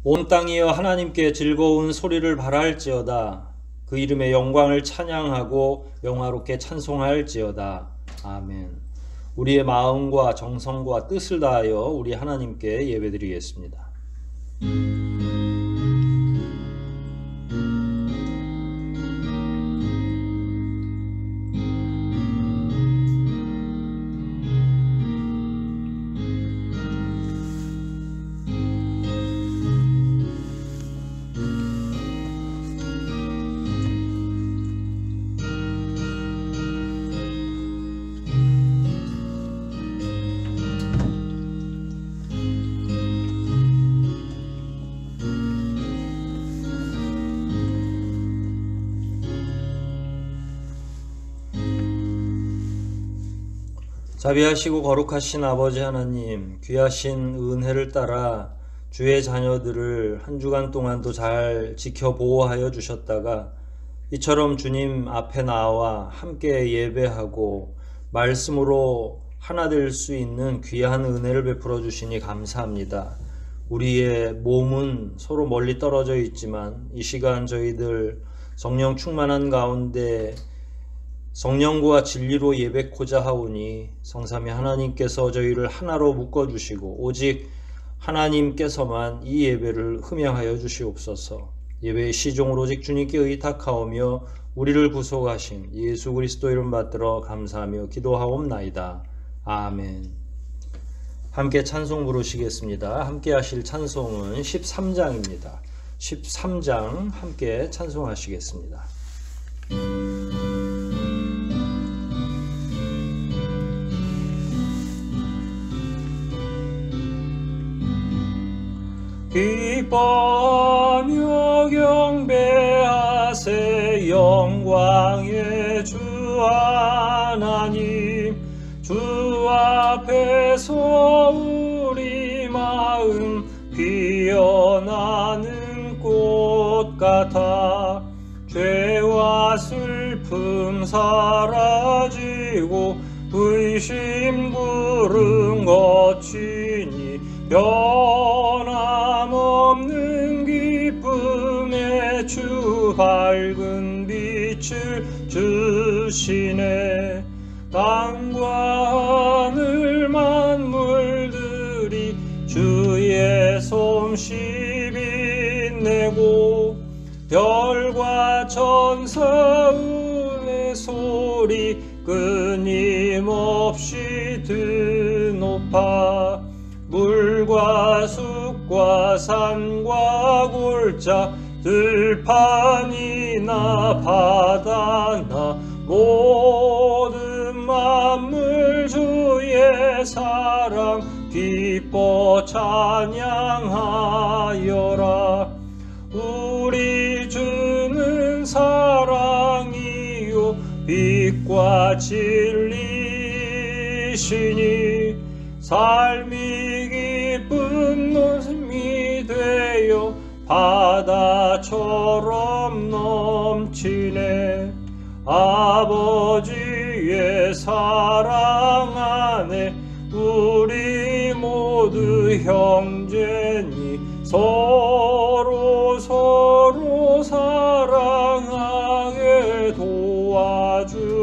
온 땅이여 하나님께 즐거운 소리를 발할지어다. 그 이름의 영광을 찬양하고 영화롭게 찬송할지어다. 아멘. 우리의 마음과 정성과 뜻을 다하여 우리 하나님께 예배드리겠습니다. 자비하시고 거룩하신 아버지 하나님, 귀하신 은혜를 따라 주의 자녀들을 한 주간 동안도 잘 지켜 보호하여 주셨다가 이처럼 주님 앞에 나와 함께 예배하고 말씀으로 하나 될 수 있는 귀한 은혜를 베풀어 주시니 감사합니다. 우리의 몸은 서로 멀리 떨어져 있지만 이 시간 저희들 성령 충만한 가운데 성령과 진리로 예배코자 하오니 성삼위 하나님께서 저희를 하나로 묶어주시고 오직 하나님께서만 이 예배를 흠양하여 주시옵소서. 예배의 시종을 오직 주님께 의탁하오며 우리를 구속하신 예수 그리스도 이름 받들어 감사하며 기도하옵나이다. 아멘. 함께 찬송 부르시겠습니다. 함께 하실 찬송은 13장입니다. 13장 함께 찬송하시겠습니다. 기뻐하며 경배하세 영광의 주 하나님. 주 앞에서 우리 마음 피어나는 꽃 같아 죄와 슬픔 사라지고 의심 구름 거치니 변함없는 기쁨의 주 밝은 빛을 주시네. 땅과 하늘 만물들이 주의 솜씨 빛내고 별과 천사의 소리 끊임없이 드높아 물과 숲과 산과 골짜 들판이나 바다나 모든 만물 주의 사랑 기뻐 찬양하여라. 우리 주는 사랑이요 빛과 진리시니 삶이 기쁜 노심이 되어 바다처럼 넘치네. 아버지의 사랑 안에 우리 모두 형제니 서로 사랑하게 도와주시옵소서.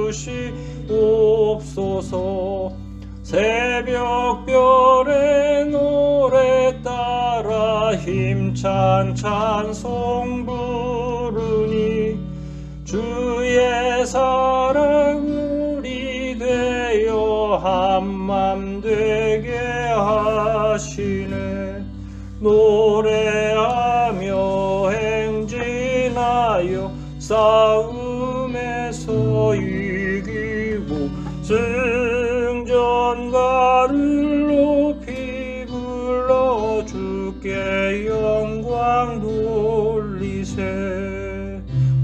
새벽별의 노래 따라 힘찬 찬송 부르니 주의 사랑 우리 되어 한맘 되게 하시네. 노래하며 행진하여 싸움에서 이기고 승전가를 높이 불러 주께 영광 돌리세.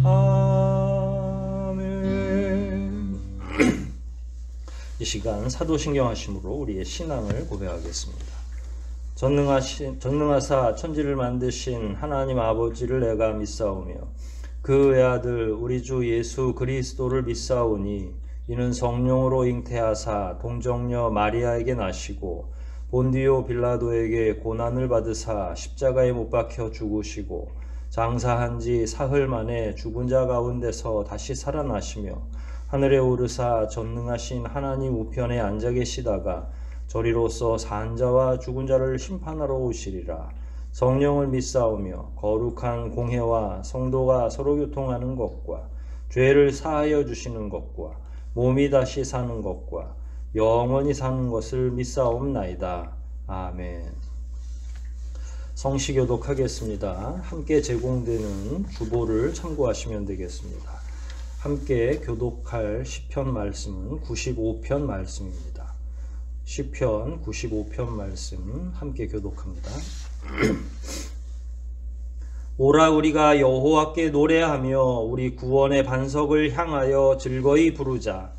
아멘. 이 시간 사도신경 하심으로 우리의 신앙을 고백하겠습니다. 전능하사 천지를 만드신 하나님 아버지를 내가 믿사오며 그 외아들 우리 주 예수 그리스도를 믿사오니 이는 성령으로 잉태하사 동정녀 마리아에게 나시고 본디오 빌라도에게 고난을 받으사 십자가에 못 박혀 죽으시고 장사한 지 사흘 만에 죽은 자 가운데서 다시 살아나시며 하늘에 오르사 전능하신 하나님 우편에 앉아 계시다가 저리로서 산 자와 죽은 자를 심판하러 오시리라. 성령을 믿사오며 거룩한 공회와 성도가 서로 교통하는 것과 죄를 사하여 주시는 것과 몸이 다시 사는 것과 영원히 사는 것을 믿사옵나이다. 아멘. 성시교독하겠습니다. 함께 제공되는 주보를 참고하시면 되겠습니다. 함께 교독할 시편 말씀은 95편 말씀입니다. 시편 95편 말씀 함께 교독합니다. 오라 우리가 여호와께 노래하며 우리 구원의 반석을 향하여 즐거이 부르자.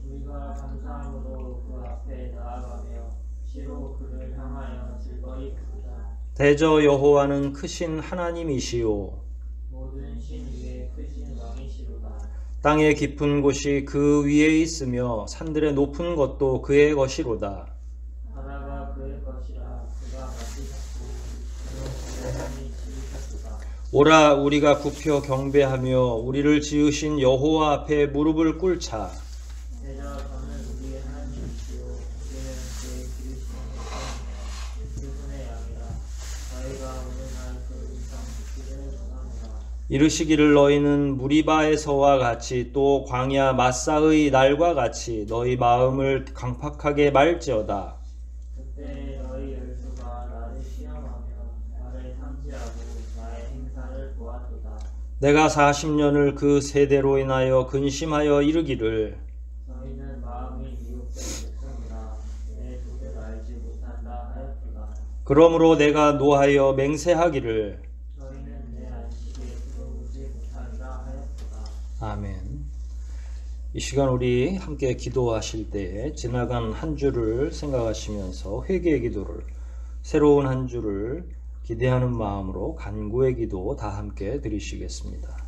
우리가 감사함으로 그 앞에 나아가며 시로 그를 향하여 즐거이 부르자. 대저 여호와는 크신 하나님이시오. 모든 신 위에 크신 왕이시로다. 땅의 깊은 곳이 그 위에 있으며 산들의 높은 것도 그의 것이로다. 바다가 그의 것이라 그가 마치 잡고 그로 구원이 지으셨도다. 오라 우리가 굽혀 경배하며 우리를 지으신 여호와 앞에 무릎을 꿇자. 대저 저는 우리의 하나님이시오. 우리는 그의 기르신 백성이며 그분의 양이라. 저희가 오늘날 그 음성 듣기를 원하노라. 이르시기를 너희는 무리바에서와 같이 또 광야 마사의 날과 같이 너희 마음을 강팍하게 말지어다. 그때 너희 열조가 나를 시험하며 나를 탐지하고 나의 행사를 보았도다. 내가 40년을 그 세대로 인하여 근심하여 이르기를 너희는 마음이 미혹된 백성이라 내 도를 알지 못한다 하였도다. 그러므로 내가 노하여 맹세하기를 너희는 내 안식에 들어오지 못한다 하였도다. 아멘. 이 시간 우리 함께 기도하실 때 지나간 한 주를 생각하시면서 회개의 기도를, 새로운 한 주를 기대하는 마음으로 간구의 기도 다 함께 드리시겠습니다.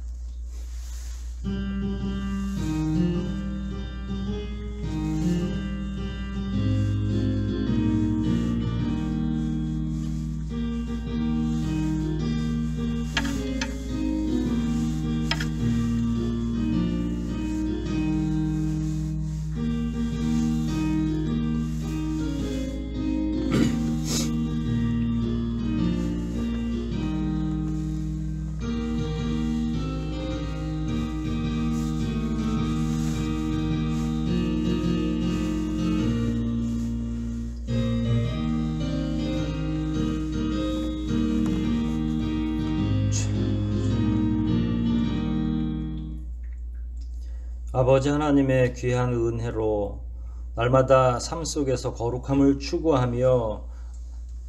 아버지 하나님의 귀한 은혜로 날마다 삶 속에서 거룩함을 추구하며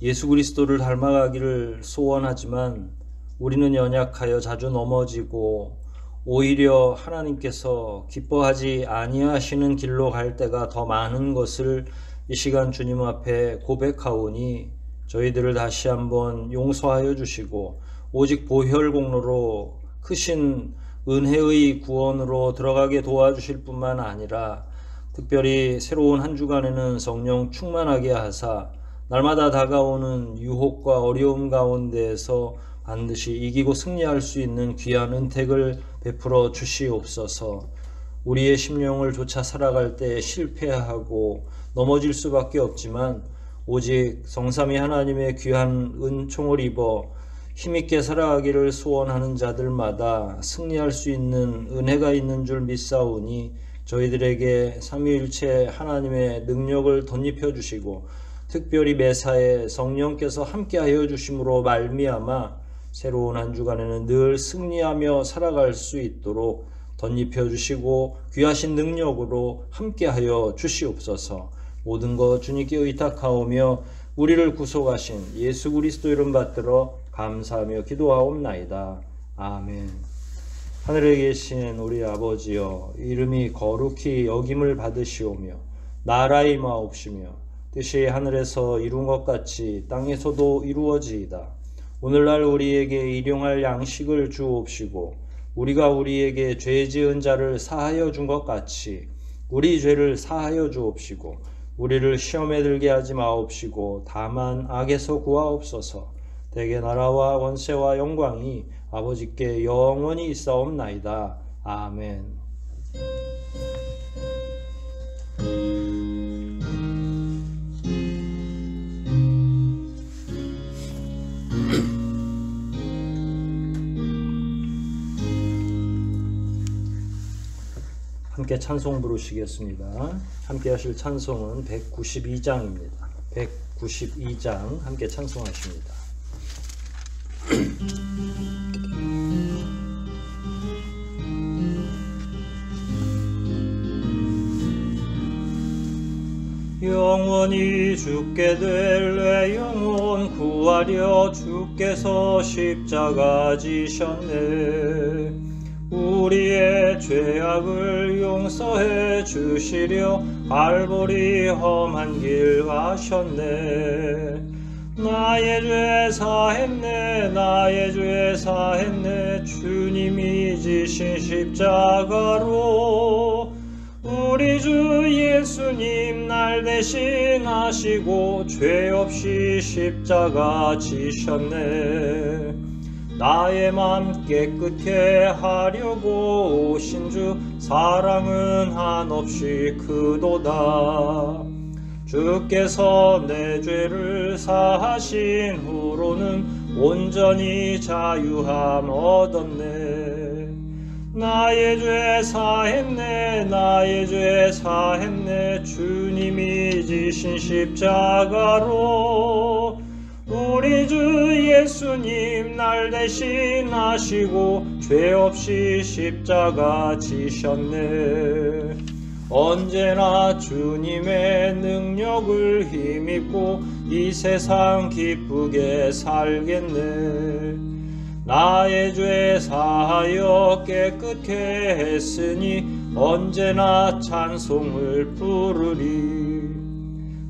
예수 그리스도를 닮아가기를 소원하지만 우리는 연약하여 자주 넘어지고 오히려 하나님께서 기뻐하지 아니하시는 길로 갈 때가 더 많은 것을 이 시간 주님 앞에 고백하오니 저희들을 다시 한번 용서하여 주시고 오직 보혈 공로로 크신 은혜의 구원으로 들어가게 도와주실 뿐만 아니라 특별히 새로운 한 주간에는 성령 충만하게 하사 날마다 다가오는 유혹과 어려움 가운데에서 반드시 이기고 승리할 수 있는 귀한 은택을 베풀어 주시옵소서. 우리의 심령을 좇아 살아갈 때 실패하고 넘어질 수밖에 없지만 오직 성삼위 하나님의 귀한 은총을 입어 힘있게 살아가기를 소원하는 자들마다 승리할 수 있는 은혜가 있는 줄 믿사오니 저희들에게 삼위일체 하나님의 능력을 덧입혀 주시고 특별히 매사에 성령께서 함께하여 주심으로 말미암아 새로운 한 주간에는 늘 승리하며 살아갈 수 있도록 덧입혀 주시고 귀하신 능력으로 함께하여 주시옵소서. 모든 것 주님께 의탁하오며 우리를 구속하신 예수 그리스도 이름 받들어 감사하며 기도하옵나이다. 아멘. 하늘에 계신 우리 아버지여, 이름이 거룩히 여김을 받으시오며 나라의 마옵시며 뜻이 하늘에서 이룬 것 같이 땅에서도 이루어지이다. 오늘날 우리에게 일용할 양식을 주옵시고 우리가 우리에게 죄 지은 자를 사하여 준 것 같이 우리 죄를 사하여 주옵시고 우리를 시험에 들게 하지 마옵시고 다만 악에서 구하옵소서. 대개 나라와 원세와 영광이 아버지께 영원히 있사옵나이다. 아멘. 함께 찬송 부르시겠습니다. 함께 하실 찬송은 192장입니다. 192장 함께 찬송하십니다. 영원히 죽게 될 내 영혼 구하려 주께서 십자가 지셨네. 우리의 죄악을 용서해 주시려 갈보리 험한 길 가셨네. 나의 죄 사했네, 나의 죄 사했네. 주님이 지신 십자가로 우리 주 예수님 날 대신하시고 죄 없이 십자가 지셨네. 나의 맘 깨끗게 하려고 오신 주 사랑은 한없이 크도다. 주께서 내 죄를 사하신 후로는 온전히 자유함 얻었네. 나의 죄 사했네, 나의 죄 사했네. 주님이 지신 십자가로 우리 주 예수님 날 대신하시고 죄 없이 십자가 지셨네. 언제나 주님의 능력을 힘입고 이 세상 기쁘게 살겠네. 나의 죄 사하여 깨끗게 했으니 언제나 찬송을 부르리.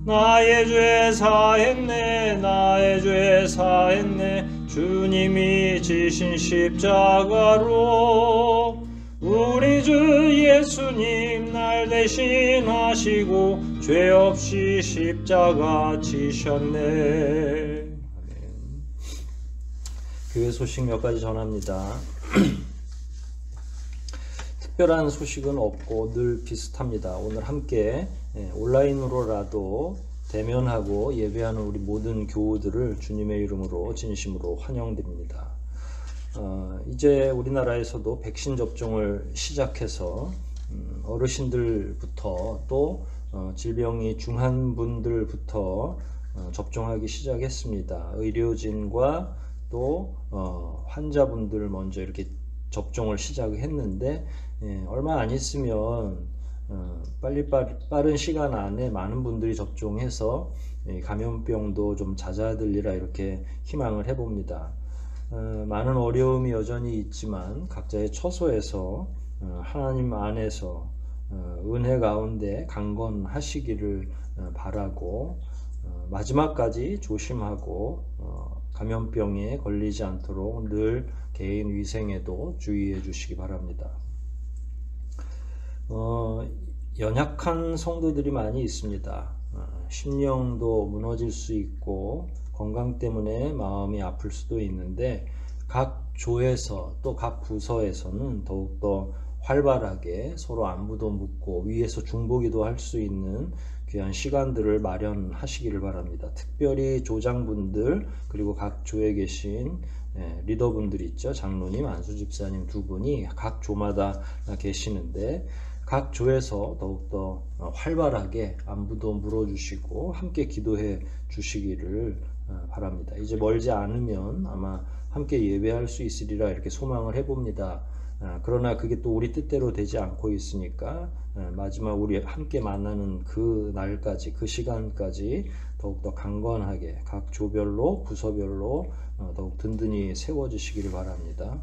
나의 죄 사했네, 나의 죄 사했네. 주님이 지신 십자가로 우리 주 예수님 날 대신하시고 죄 없이 십자가 지셨네. 교회 소식 몇 가지 전합니다. 특별한 소식은 없고 늘 비슷합니다. 오늘 함께 온라인으로라도 대면하고 예배하는 우리 모든 교우들을 주님의 이름으로 진심으로 환영드립니다. 이제 우리나라에서도 백신 접종을 시작해서 어르신들부터 또 질병이 중한 분들부터 접종하기 시작했습니다. 의료진과 또 환자분들 먼저 이렇게 접종을 시작했는데 얼마 안 있으면 빠른 시간 안에 많은 분들이 접종해서 감염병도 좀 잦아들리라 이렇게 희망을 해봅니다. 많은 어려움이 여전히 있지만 각자의 처소에서 하나님 안에서 은혜 가운데 강건하시기를 바라고 마지막까지 조심하고 감염병에 걸리지 않도록 늘 개인 위생에도 주의해 주시기 바랍니다. 연약한 성도들이 많이 있습니다. 심령도 무너질 수 있고 건강 때문에 마음이 아플 수도 있는데 각 조에서 또 각 부서에서는 더욱더 활발하게 서로 안부도 묻고 위에서 중보기도 할 수 있는 귀한 시간들을 마련하시기를 바랍니다. 특별히 조장분들 그리고 각 조에 계신 리더분들 있죠. 장로님, 안수집사님 두 분이 각 조마다 계시는데 각 조에서 더욱더 활발하게 안부도 물어주시고 함께 기도해 주시기를 바랍니다. 이제 멀지 않으면 아마 함께 예배할 수 있으리라 이렇게 소망을 해봅니다. 그러나 그게 또 우리 뜻대로 되지 않고 있으니까 마지막 우리 함께 만나는 그 날까지 그 시간까지 더욱더 강건하게 각 조별로 부서별로 더욱 든든히 세워지시기를 바랍니다.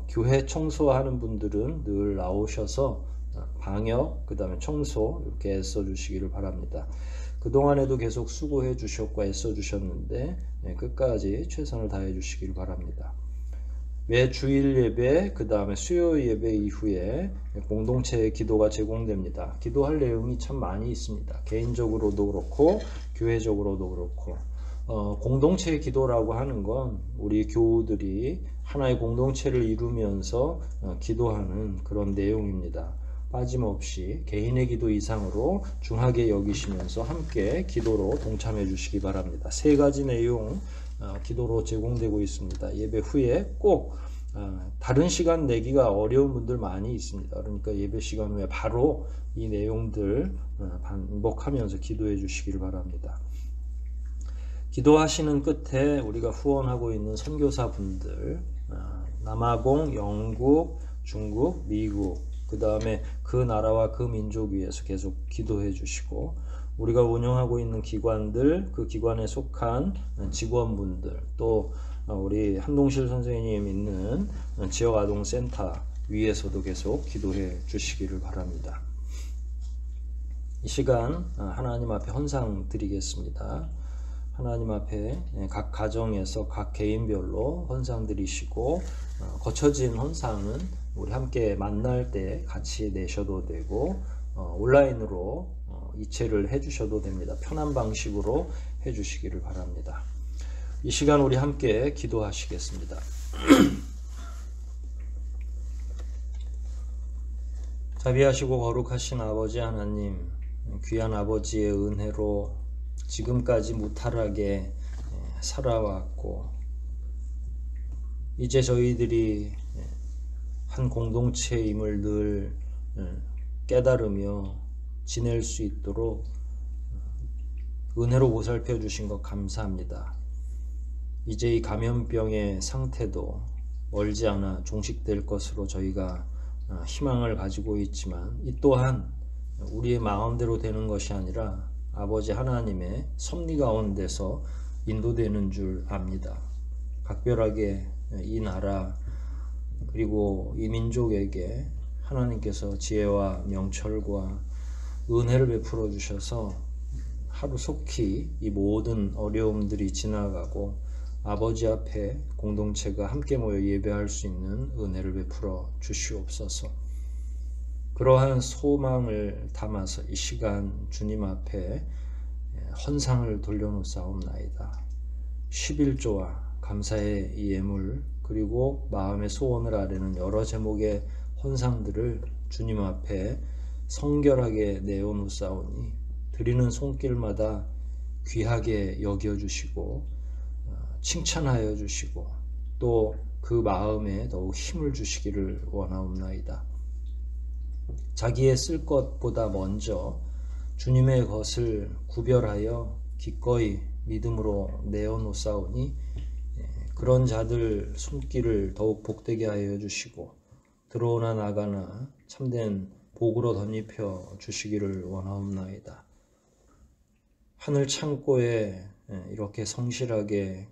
교회 청소하는 분들은 늘 나오셔서 방역 그 다음에 청소 이렇게 애써주시기를 바랍니다. 그동안에도 계속 수고해 주셨고 애써 주셨는데 끝까지 최선을 다해 주시기를 바랍니다. 매 주일 예배, 그 다음에 수요일 예배 이후에 공동체 기도가 제공됩니다. 기도할 내용이 참 많이 있습니다. 개인적으로도 그렇고 교회적으로도 그렇고 공동체 기도라고 하는 건 우리 교우들이 하나의 공동체를 이루면서 기도하는 그런 내용입니다. 빠짐없이 개인의 기도 이상으로 중하게 여기시면서 함께 기도로 동참해 주시기 바랍니다. 세 가지 내용 기도로 제공되고 있습니다. 예배 후에 꼭 다른 시간 내기가 어려운 분들 많이 있습니다. 그러니까 예배 시간 후에 바로 이 내용들 반복하면서 기도해 주시기를 바랍니다. 기도하시는 끝에 우리가 후원하고 있는 선교사분들, 남아공, 영국, 중국, 미국, 그 다음에 그 나라와 그 민족 위해서 계속 기도해 주시고, 우리가 운영하고 있는 기관들, 그 기관에 속한 직원분들, 또 우리 한동실 선생님 있는 지역아동센터 위에서도 계속 기도해 주시기를 바랍니다. 이 시간 하나님 앞에 헌상 드리겠습니다. 하나님 앞에 각 가정에서 각 개인별로 헌상 드리시고, 거쳐진 헌상은 우리 함께 만날 때 같이 내셔도 되고 온라인으로 이체를 해주셔도 됩니다. 편한 방식으로 해주시기를 바랍니다. 이 시간 우리 함께 기도하시겠습니다. 자비하시고 거룩하신 아버지 하나님, 귀한 아버지의 은혜로 지금까지 무탈하게 살아왔고, 이제 저희들이 한 공동체임을 늘 깨달으며 지낼 수 있도록 은혜로 보살펴 주신 것 감사합니다. 이제 이 감염병의 상태도 멀지 않아 종식될 것으로 저희가 희망을 가지고 있지만, 이 또한 우리의 마음대로 되는 것이 아니라 아버지 하나님의 섭리 가운데서 인도되는 줄 압니다. 각별하게 이 나라 그리고 이 민족에게 하나님께서 지혜와 명철과 은혜를 베풀어 주셔서 하루속히 이 모든 어려움들이 지나가고 아버지 앞에 공동체가 함께 모여 예배할 수 있는 은혜를 베풀어 주시옵소서. 그러한 소망을 담아서 이 시간 주님 앞에 헌상을 돌려놓사옵나이다. 11조와 감사의 이 예물, 그리고 마음의 소원을 아뢰는 여러 제목의 헌상들을 주님 앞에 성결하게 내어놓사오니 드리는 손길마다 귀하게 여겨주시고 칭찬하여 주시고 또 그 마음에 더욱 힘을 주시기를 원하옵나이다. 자기의 쓸 것보다 먼저 주님의 것을 구별하여 기꺼이 믿음으로 내어놓사오니 그런 자들 손길을 더욱 복되게 하여 주시고 들어오나 나가나 참된 복으로 덧입혀 주시기를 원하옵나이다. 하늘 창고에 이렇게 성실하게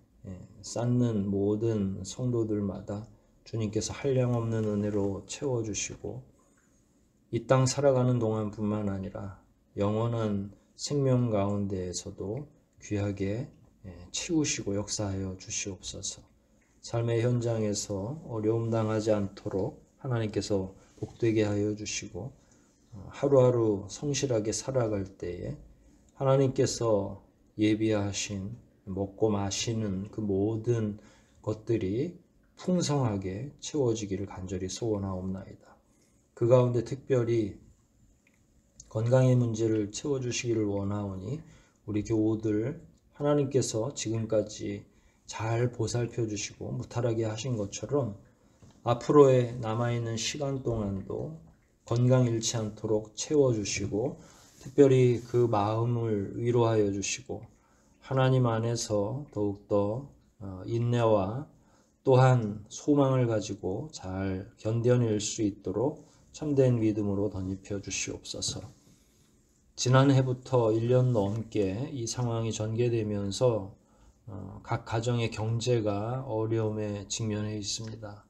쌓는 모든 성도들마다 주님께서 한량없는 은혜로 채워주시고 이 땅 살아가는 동안뿐만 아니라 영원한 생명 가운데에서도 귀하게 치우시고 역사하여 주시옵소서. 삶의 현장에서 어려움 당하지 않도록 하나님께서 복되게 하여 주시고 하루하루 성실하게 살아갈 때에 하나님께서 예비하신 먹고 마시는 그 모든 것들이 풍성하게 채워지기를 간절히 소원하옵나이다. 그 가운데 특별히 건강의 문제를 채워주시기를 원하오니 우리 교우들 하나님께서 지금까지 잘 보살펴 주시고 무탈하게 하신 것처럼 앞으로의 남아있는 시간 동안도 건강 잃지 않도록 채워주시고 특별히 그 마음을 위로하여 주시고 하나님 안에서 더욱더 인내와 또한 소망을 가지고 잘 견뎌낼 수 있도록 참된 믿음으로 덧입혀 주시옵소서. 지난해부터 1년 넘게 이 상황이 전개되면서 각 가정의 경제가 어려움에 직면해 있습니다.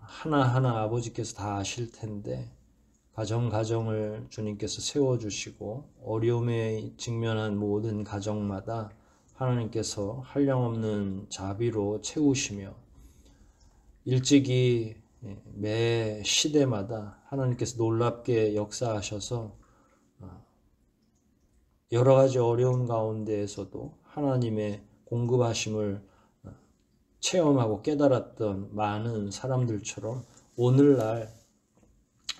하나하나 아버지께서 다 아실 텐데 가정을 주님께서 세워주시고 어려움에 직면한 모든 가정마다 하나님께서 한량없는 자비로 채우시며 일찍이 매 시대마다 하나님께서 놀랍게 역사하셔서 여러 가지 어려운 가운데에서도 하나님의 공급하심을 체험하고 깨달았던 많은 사람들처럼 오늘날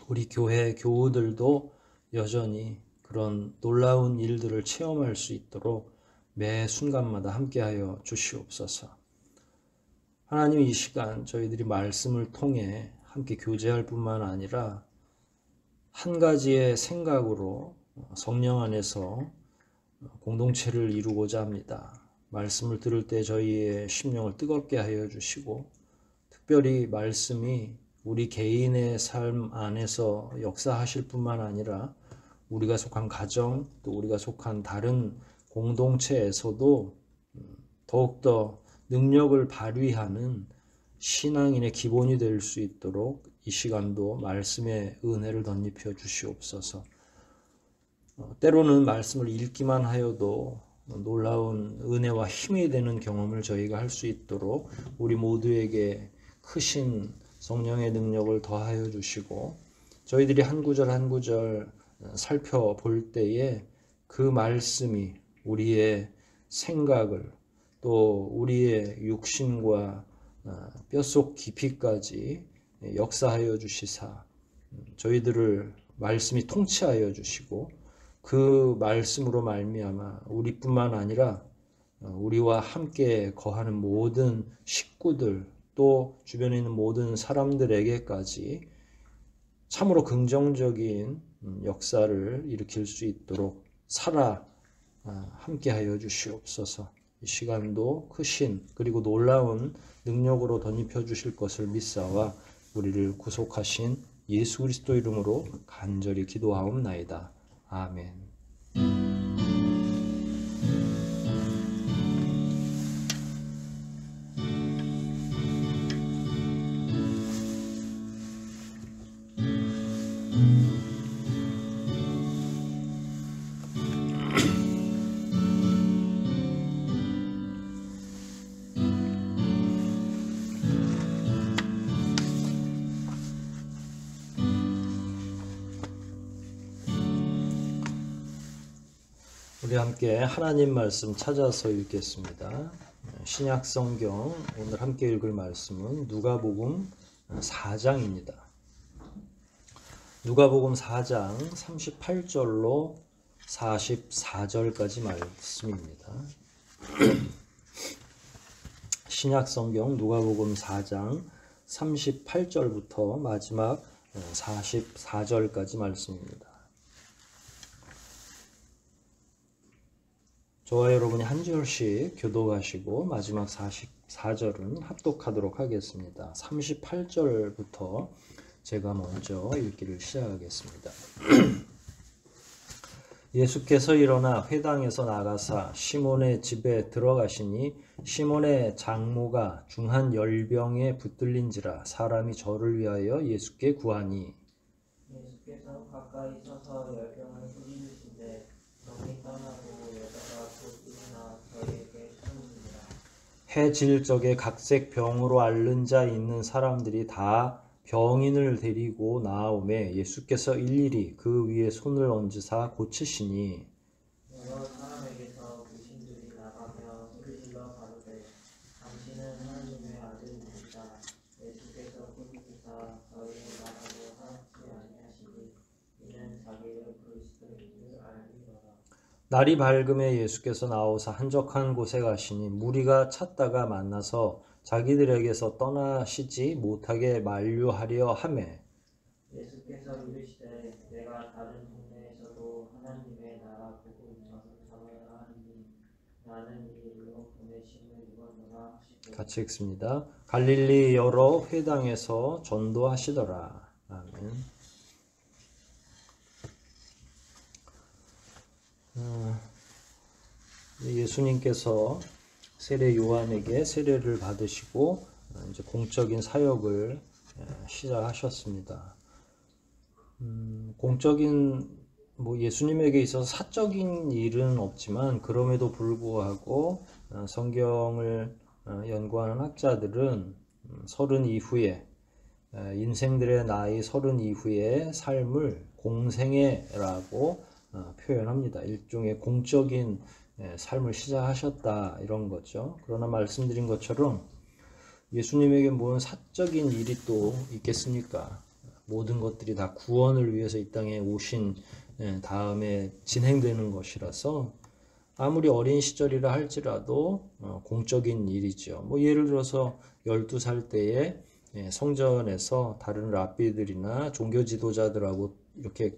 우리 교회 교우들도 여전히 그런 놀라운 일들을 체험할 수 있도록 매 순간마다 함께하여 주시옵소서. 하나님, 이 시간 저희들이 말씀을 통해 함께 교제할 뿐만 아니라 한 가지의 생각으로 성령 안에서 공동체를 이루고자 합니다. 말씀을 들을 때 저희의 심령을 뜨겁게 하여 주시고, 특별히 말씀이 우리 개인의 삶 안에서 역사하실 뿐만 아니라 우리가 속한 가정, 또 우리가 속한 다른 공동체에서도 더욱더 능력을 발휘하는 신앙인의 기본이 될 수 있도록 이 시간도 말씀의 은혜를 덧입혀 주시옵소서. 때로는 말씀을 읽기만 하여도 놀라운 은혜와 힘이 되는 경험을 저희가 할 수 있도록 우리 모두에게 크신 성령의 능력을 더하여 주시고, 저희들이 한 구절 한 구절 살펴볼 때에 그 말씀이 우리의 생각을, 또 우리의 육신과 뼛속 깊이까지 역사하여 주시사 저희들을 말씀이 통치하여 주시고, 그 말씀으로 말미암아 우리뿐만 아니라 우리와 함께 거하는 모든 식구들, 또 주변에 있는 모든 사람들에게까지 참으로 긍정적인 역사를 일으킬 수 있도록 함께하여 주시옵소서. 이 시간도 크신 그리고 놀라운 능력으로 덧입혀 주실 것을 믿사와 우리를 구속하신 예수 그리스도 이름으로 간절히 기도하옵나이다. 아멘. 우리 함께 하나님 말씀 찾아서 읽겠습니다. 신약 성경 오늘 함께 읽을 말씀은 누가복음 4장입니다. 누가복음 4장 38절로 44절까지 말씀입니다. 신약 성경 누가복음 4장 38절부터 마지막 44절까지 말씀입니다. 저와 여러분이 한 절씩 교독하시고 마지막 44절은 합독하도록 하겠습니다. 38절부터 제가 먼저 읽기를 시작하겠습니다. 예수께서 일어나 회당에서 나가사 시몬의 집에 들어가시니 시몬의 장모가 중한 열병에 붙들린지라 사람이 저를 위하여 예수께 구하니, 예수께서 가까이 서서 열병을 꾸짖으신데 병이 떠나고 여자가 곧 일어나 저희에게 숨으니라. 해 질 적에 각색 병으로 앓는 자 있는 사람들이 다 병인을 데리고 나아오매 예수께서 일일이 그 위에 손을 얹으사 고치시니, 여러 사람에게서 귀신들이 나가며 소리질러 가로되 당신은 하나님의 아들이시다. 예수께서 꾸짖으사 저희의 말하고 하지 아니하시니 이는 자기를 그리스도인 줄 알리더라. 날이 밝음에 예수께서 나오사 한적한 곳에 가시니 무리가 찾다가 만나서 자기들에게서 떠나시지 못하게 만류하려 하매, 예수께서 이르시되 내가 다른 동네에서도 하나님의 나라 복음 전하여 하니 나는 이 일로 보내심을 입었노라 하시고. 같이 읽습니다. 갈릴리 여러 회당에서 전도하시더라. 아멘. 예수님께서 세례 요한에게 세례를 받으시고 이제 공적인 사역을 시작하셨습니다. 공적인 예수님에게 있어서 사적인 일은 없지만 그럼에도 불구하고 성경을 연구하는 학자들은 서른 이후에 인생들의 나이 30 이후의 삶을 공생애라고 표현합니다. 일종의 공적인 삶을 시작하셨다 이런 거죠. 그러나 말씀드린 것처럼 예수님에게 무슨 사적인 일이 또 있겠습니까? 모든 것들이 다 구원을 위해서 이 땅에 오신 다음에 진행되는 것이라서 아무리 어린 시절이라 할지라도 공적인 일이죠. 뭐 예를 들어서 12살 때에 성전에서 다른 랍비들이나 종교 지도자들하고 이렇게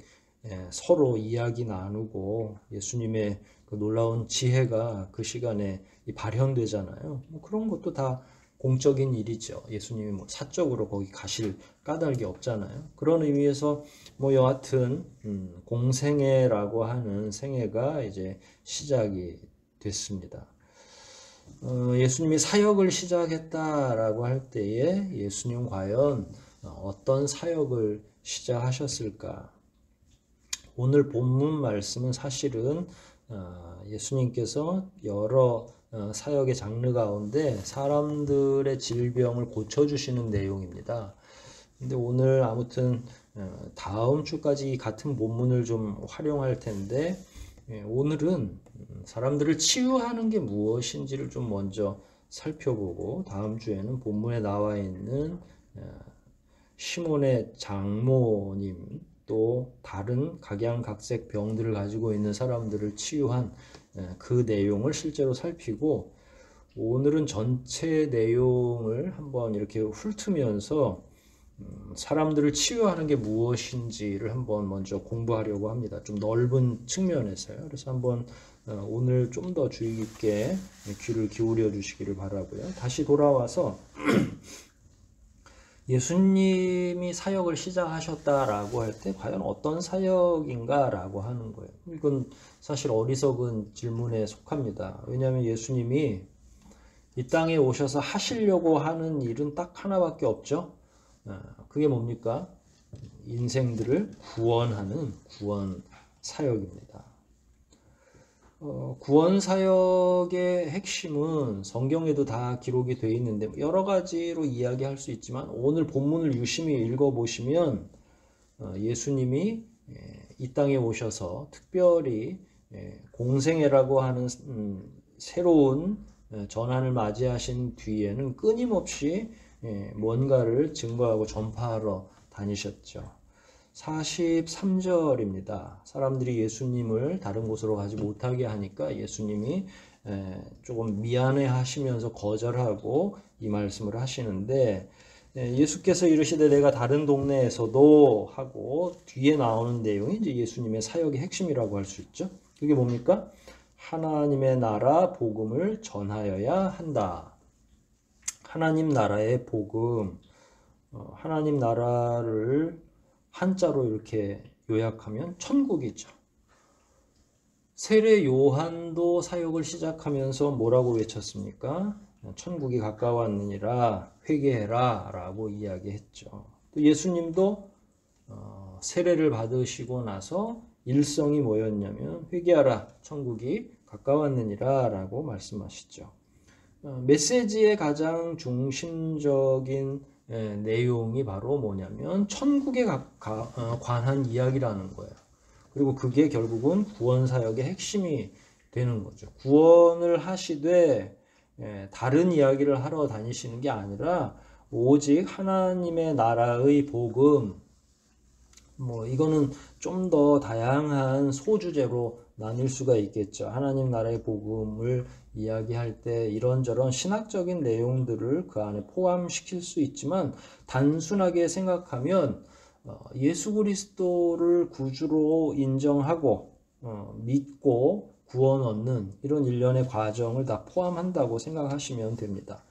서로 이야기 나누고 예수님의 그 놀라운 지혜가 그 시간에 발현되잖아요. 뭐 그런 것도 다 공적인 일이죠. 예수님이 뭐 사적으로 거기 가실 까닭이 없잖아요. 그런 의미에서 뭐 여하튼 공생애라고 하는 생애가 이제 시작이 됐습니다. 예수님이 사역을 시작했다라고 할 때에 예수님 과연 어떤 사역을 시작하셨을까? 오늘 본문 말씀은 사실은 예수님께서 여러 사역의 장르 가운데 사람들의 질병을 고쳐주시는 내용입니다. 근데 오늘 아무튼 다음 주까지 이 같은 본문을 좀 활용할 텐데 오늘은 사람들을 치유하는 게 무엇인지를 좀 먼저 살펴보고 다음 주에는 본문에 나와 있는 시몬의 장모님 또 다른 각양각색 병들을 가지고 있는 사람들을 치유한 그 내용을 실제로 살피고 오늘은 전체 내용을 한번 이렇게 훑으면서 사람들을 치유하는 게 무엇인지를 한번 먼저 공부하려고 합니다. 좀 넓은 측면에서요. 그래서 한번 오늘 좀 더 주의 깊게 귀를 기울여 주시기를 바라고요. 다시 돌아와서 예수님이 사역을 시작하셨다라고 할 때 과연 어떤 사역인가라고 하는 거예요. 이건 사실 어리석은 질문에 속합니다. 왜냐하면 예수님이 이 땅에 오셔서 하시려고 하는 일은 딱 하나밖에 없죠. 그게 뭡니까? 인생들을 구원하는 구원 사역입니다. 구원 사역의 핵심은 성경에도 다 기록이 되어 있는데 여러 가지로 이야기할 수 있지만 오늘 본문을 유심히 읽어보시면 예수님이 이 땅에 오셔서 특별히 공생애라고 하는 새로운 전환을 맞이하신 뒤에는 끊임없이 뭔가를 증거하고 전파하러 다니셨죠. 43절입니다. 사람들이 예수님을 다른 곳으로 가지 못하게 하니까 예수님이 조금 미안해 하시면서 거절하고 이 말씀을 하시는데 예수께서 이르시되 내가 다른 동네에서도 하고 뒤에 나오는 내용이 이제 예수님의 사역의 핵심이라고 할 수 있죠. 그게 뭡니까? 하나님의 나라 복음을 전하여야 한다. 하나님 나라의 복음, 하나님 나라를 한자로 이렇게 요약하면 천국이죠. 세례 요한도 사역을 시작하면서 뭐라고 외쳤습니까? 천국이 가까웠느니라 회개해라 라고 이야기했죠. 또 예수님도 세례를 받으시고 나서 일성이 뭐였냐면 회개하라 천국이 가까웠느니라 라고 말씀하시죠. 메시지의 가장 중심적인 내용이 바로 뭐냐면 천국에 관한 이야기라는 거예요. 그리고 그게 결국은 구원사역의 핵심이 되는 거죠. 구원을 하시되 다른 이야기를 하러 다니시는 게 아니라 오직 하나님의 나라의 복음, 뭐 이거는 좀 더 다양한 소주제로 나뉠 수가 있겠죠. 하나님 나라의 복음을 이야기할 때 이런저런 신학적인 내용들을 그 안에 포함시킬 수 있지만 단순하게 생각하면 예수 그리스도를 구주로 인정하고 믿고 구원 얻는 이런 일련의 과정을 다 포함한다고 생각하시면 됩니다.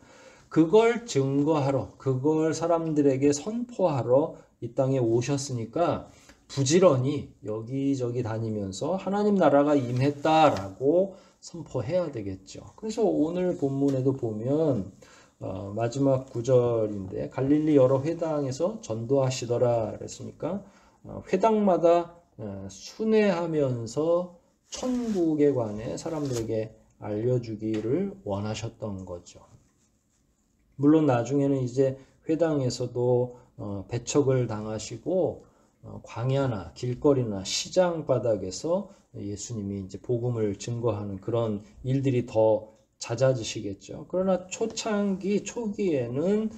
그걸 증거하러, 그걸 사람들에게 선포하러 이 땅에 오셨으니까 부지런히 여기저기 다니면서 하나님 나라가 임했다라고 선포해야 되겠죠. 그래서 오늘 본문에도 보면 마지막 구절인데 갈릴리 여러 회당에서 전도하시더라 그랬으니까 회당마다 순회하면서 천국에 관해 사람들에게 알려주기를 원하셨던 거죠. 물론 나중에는 이제 회당에서도 배척을 당하시고 광야나 길거리나 시장 바닥에서 예수님이 이제 복음을 증거하는 그런 일들이 더 잦아지시겠죠. 그러나 초창기 초기에는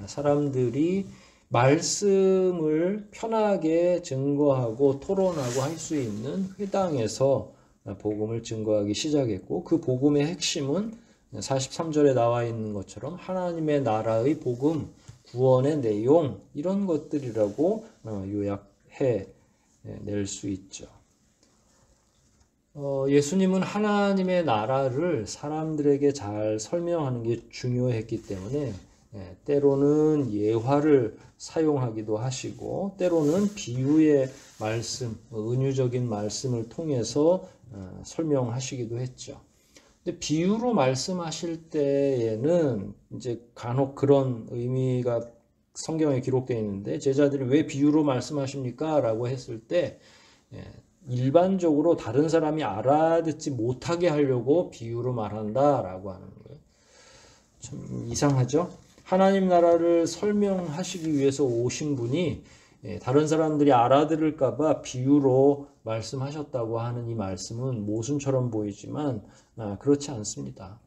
사람들이 말씀을 편하게 증거하고 토론하고 할 수 있는 회당에서 복음을 증거하기 시작했고, 그 복음의 핵심은 43절에 나와 있는 것처럼 하나님의 나라의 복음, 구원의 내용, 이런 것들이라고 요약해 낼 수 있죠. 예수님은 하나님의 나라를 사람들에게 잘 설명하는 게 중요했기 때문에 때로는 예화를 사용하기도 하시고, 때로는 비유의 말씀, 은유적인 말씀을 통해서 설명하시기도 했죠. 근데 비유로 말씀하실 때에는 이제 간혹 그런 의미가 성경에 기록되어 있는데, 제자들이 왜 비유로 말씀하십니까? 라고 했을 때 일반적으로 다른 사람이 알아듣지 못하게 하려고 비유로 말한다 라고 하는 거예요. 참 이상하죠? 하나님 나라를 설명하시기 위해서 오신 분이 다른 사람들이 알아들을까봐 비유로 말씀하셨다고 하는 이 말씀은 모순처럼 보이지만 그렇지 않습니다.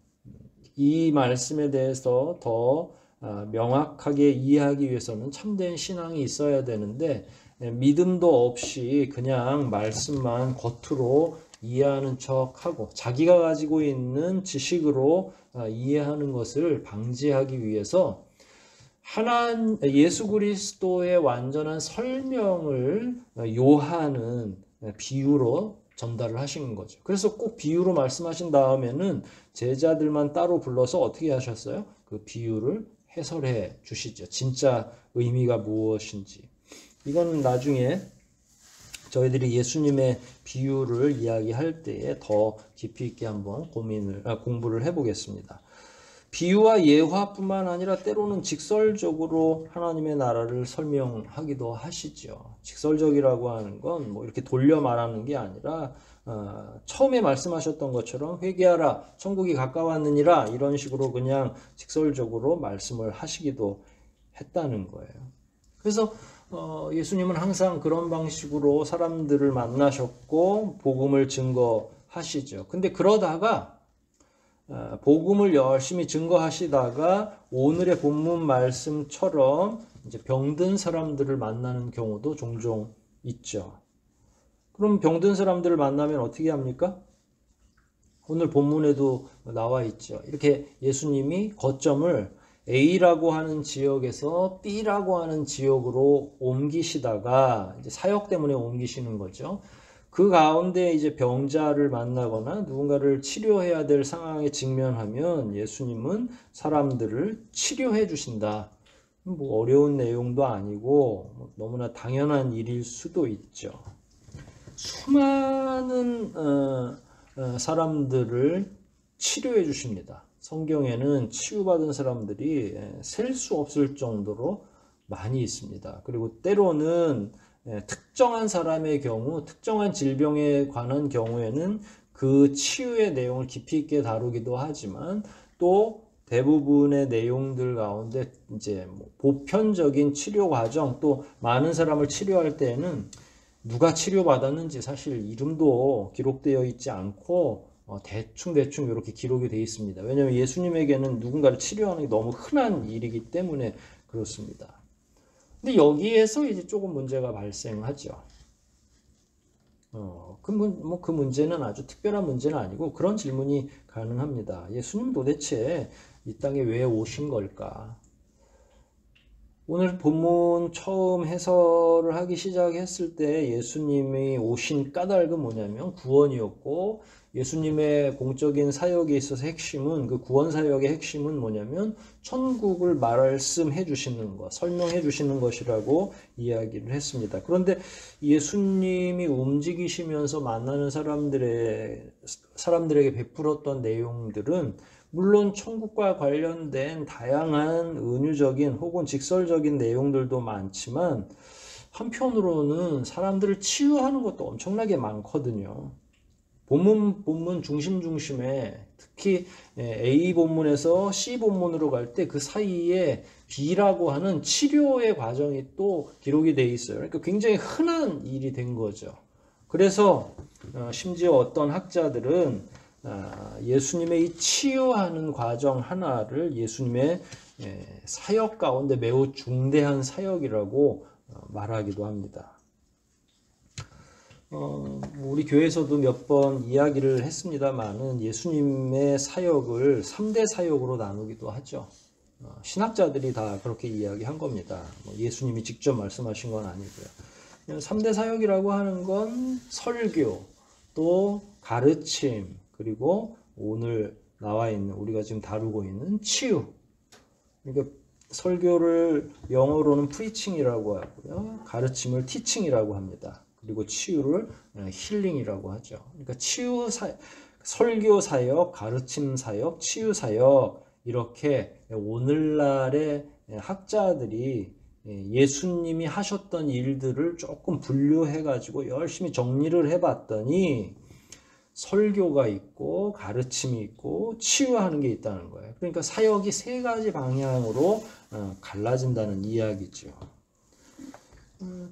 이 말씀에 대해서 더 명확하게 이해하기 위해서는 참된 신앙이 있어야 되는데, 믿음도 없이 그냥 말씀만 겉으로 이해하는 척하고 자기가 가지고 있는 지식으로 이해하는 것을 방지하기 위해서 예수 그리스도의 완전한 설명을 요하는 비유로 전달을 하신 거죠. 그래서 꼭 비유로 말씀하신 다음에는 제자들만 따로 불러서 어떻게 하셨어요? 그 비유를 해설해 주시죠. 진짜 의미가 무엇인지. 이건 나중에 저희들이 예수님의 비유를 이야기할 때에 더 깊이 있게 한번 공부를 해보겠습니다. 비유와 예화뿐만 아니라 때로는 직설적으로 하나님의 나라를 설명하기도 하시죠. 직설적이라고 하는 건 뭐 이렇게 돌려 말하는 게 아니라 처음에 말씀하셨던 것처럼 회개하라, 천국이 가까웠느니라, 이런 식으로 그냥 직설적으로 말씀을 하시기도 했다는 거예요. 그래서 예수님은 항상 그런 방식으로 사람들을 만나셨고 복음을 증거하시죠. 근데 그러다가 복음을 열심히 증거하시다가 오늘의 본문 말씀처럼 이제 병든 사람들을 만나는 경우도 종종 있죠. 그럼 병든 사람들을 만나면 어떻게 합니까? 오늘 본문에도 나와 있죠. 이렇게 예수님이 거점을 A라고 하는 지역에서 B라고 하는 지역으로 옮기시다가 이제 사역 때문에 옮기시는 거죠. 그 가운데 이제 병자를 만나거나 누군가를 치료해야 될 상황에 직면하면 예수님은 사람들을 치료해 주신다. 뭐 어려운 내용도 아니고 너무나 당연한 일일 수도 있죠. 수많은 사람들을 치료해 주십니다. 성경에는 치유받은 사람들이 셀 수 없을 정도로 많이 있습니다. 그리고 때로는 특정한 사람의 경우, 특정한 질병에 관한 경우에는 그 치유의 내용을 깊이 있게 다루기도 하지만, 또 대부분의 내용들 가운데 이제 뭐 보편적인 치료 과정, 또 많은 사람을 치료할 때에는 누가 치료받았는지 사실 이름도 기록되어 있지 않고 대충 이렇게 기록이 되어 있습니다. 왜냐하면 예수님에게는 누군가를 치료하는 게 너무 흔한 일이기 때문에 그렇습니다. 근데 여기에서 이제 조금 문제가 발생하죠. 그 문제는 아주 특별한 문제는 아니고 그런 질문이 가능합니다. 예수님 도대체 이 땅에 왜 오신 걸까? 오늘 본문 처음 해설을 하기 시작했을 때 예수님이 오신 까닭은 뭐냐면 구원이었고, 예수님의 공적인 사역에 있어서 핵심은, 그 구원 사역의 핵심은 뭐냐면 천국을 말씀해 주시는 것, 설명해 주시는 것이라고 이야기를 했습니다. 그런데 예수님이 움직이시면서 만나는 사람들에게 베풀었던 내용들은 물론 천국과 관련된 다양한 은유적인 혹은 직설적인 내용들도 많지만, 한편으로는 사람들을 치유하는 것도 엄청나게 많거든요. 본문 중심에 특히 A 본문에서 C 본문으로 갈 때 그 사이에 B라고 하는 치료의 과정이 또 기록이 돼 있어요. 그러니까 굉장히 흔한 일이 된 거죠. 그래서 심지어 어떤 학자들은 예수님의 이 치유하는 과정 하나를 예수님의 사역 가운데 매우 중대한 사역이라고 말하기도 합니다. 우리 교회에서도 몇 번 이야기를 했습니다만은 예수님의 사역을 3대 사역으로 나누기도 하죠. 신학자들이 다 그렇게 이야기한 겁니다. 예수님이 직접 말씀하신 건 아니고요. 3대 사역이라고 하는 건 설교, 또 가르침, 그리고 오늘 나와 있는 우리가 지금 다루고 있는 치유. 그러니까 설교를 영어로는 preaching이라고 하고요. 가르침을 teaching이라고 합니다. 그리고 치유를 힐링이라고 하죠. 그러니까 설교 사역, 가르침 사역, 치유 사역 이렇게 오늘날의 학자들이 예수님이 하셨던 일들을 조금 분류해 가지고 열심히 정리를 해 봤더니 설교가 있고 가르침이 있고 치유하는 게 있다는 거예요. 그러니까 사역이 3가지 방향으로 갈라진다는 이야기죠.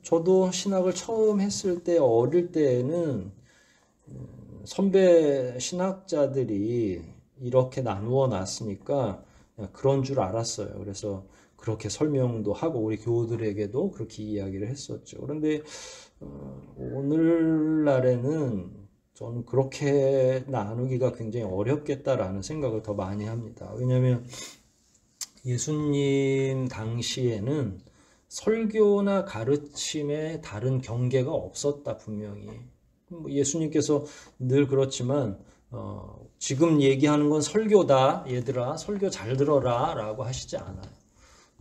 저도 신학을 처음 했을 때 어릴 때에는 선배 신학자들이 이렇게 나누어 놨으니까 그런 줄 알았어요. 그래서 그렇게 설명도 하고 우리 교우들에게도 그렇게 이야기를 했었죠. 그런데 오늘날에는 저는 그렇게 나누기가 굉장히 어렵겠다라는 생각을 더 많이 합니다. 왜냐하면 예수님 당시에는 설교나 가르침에 다른 경계가 없었다, 분명히. 예수님께서 늘 그렇지만 지금 얘기하는 건 설교다, 얘들아 설교 잘 들어라 라고 하시지 않아요.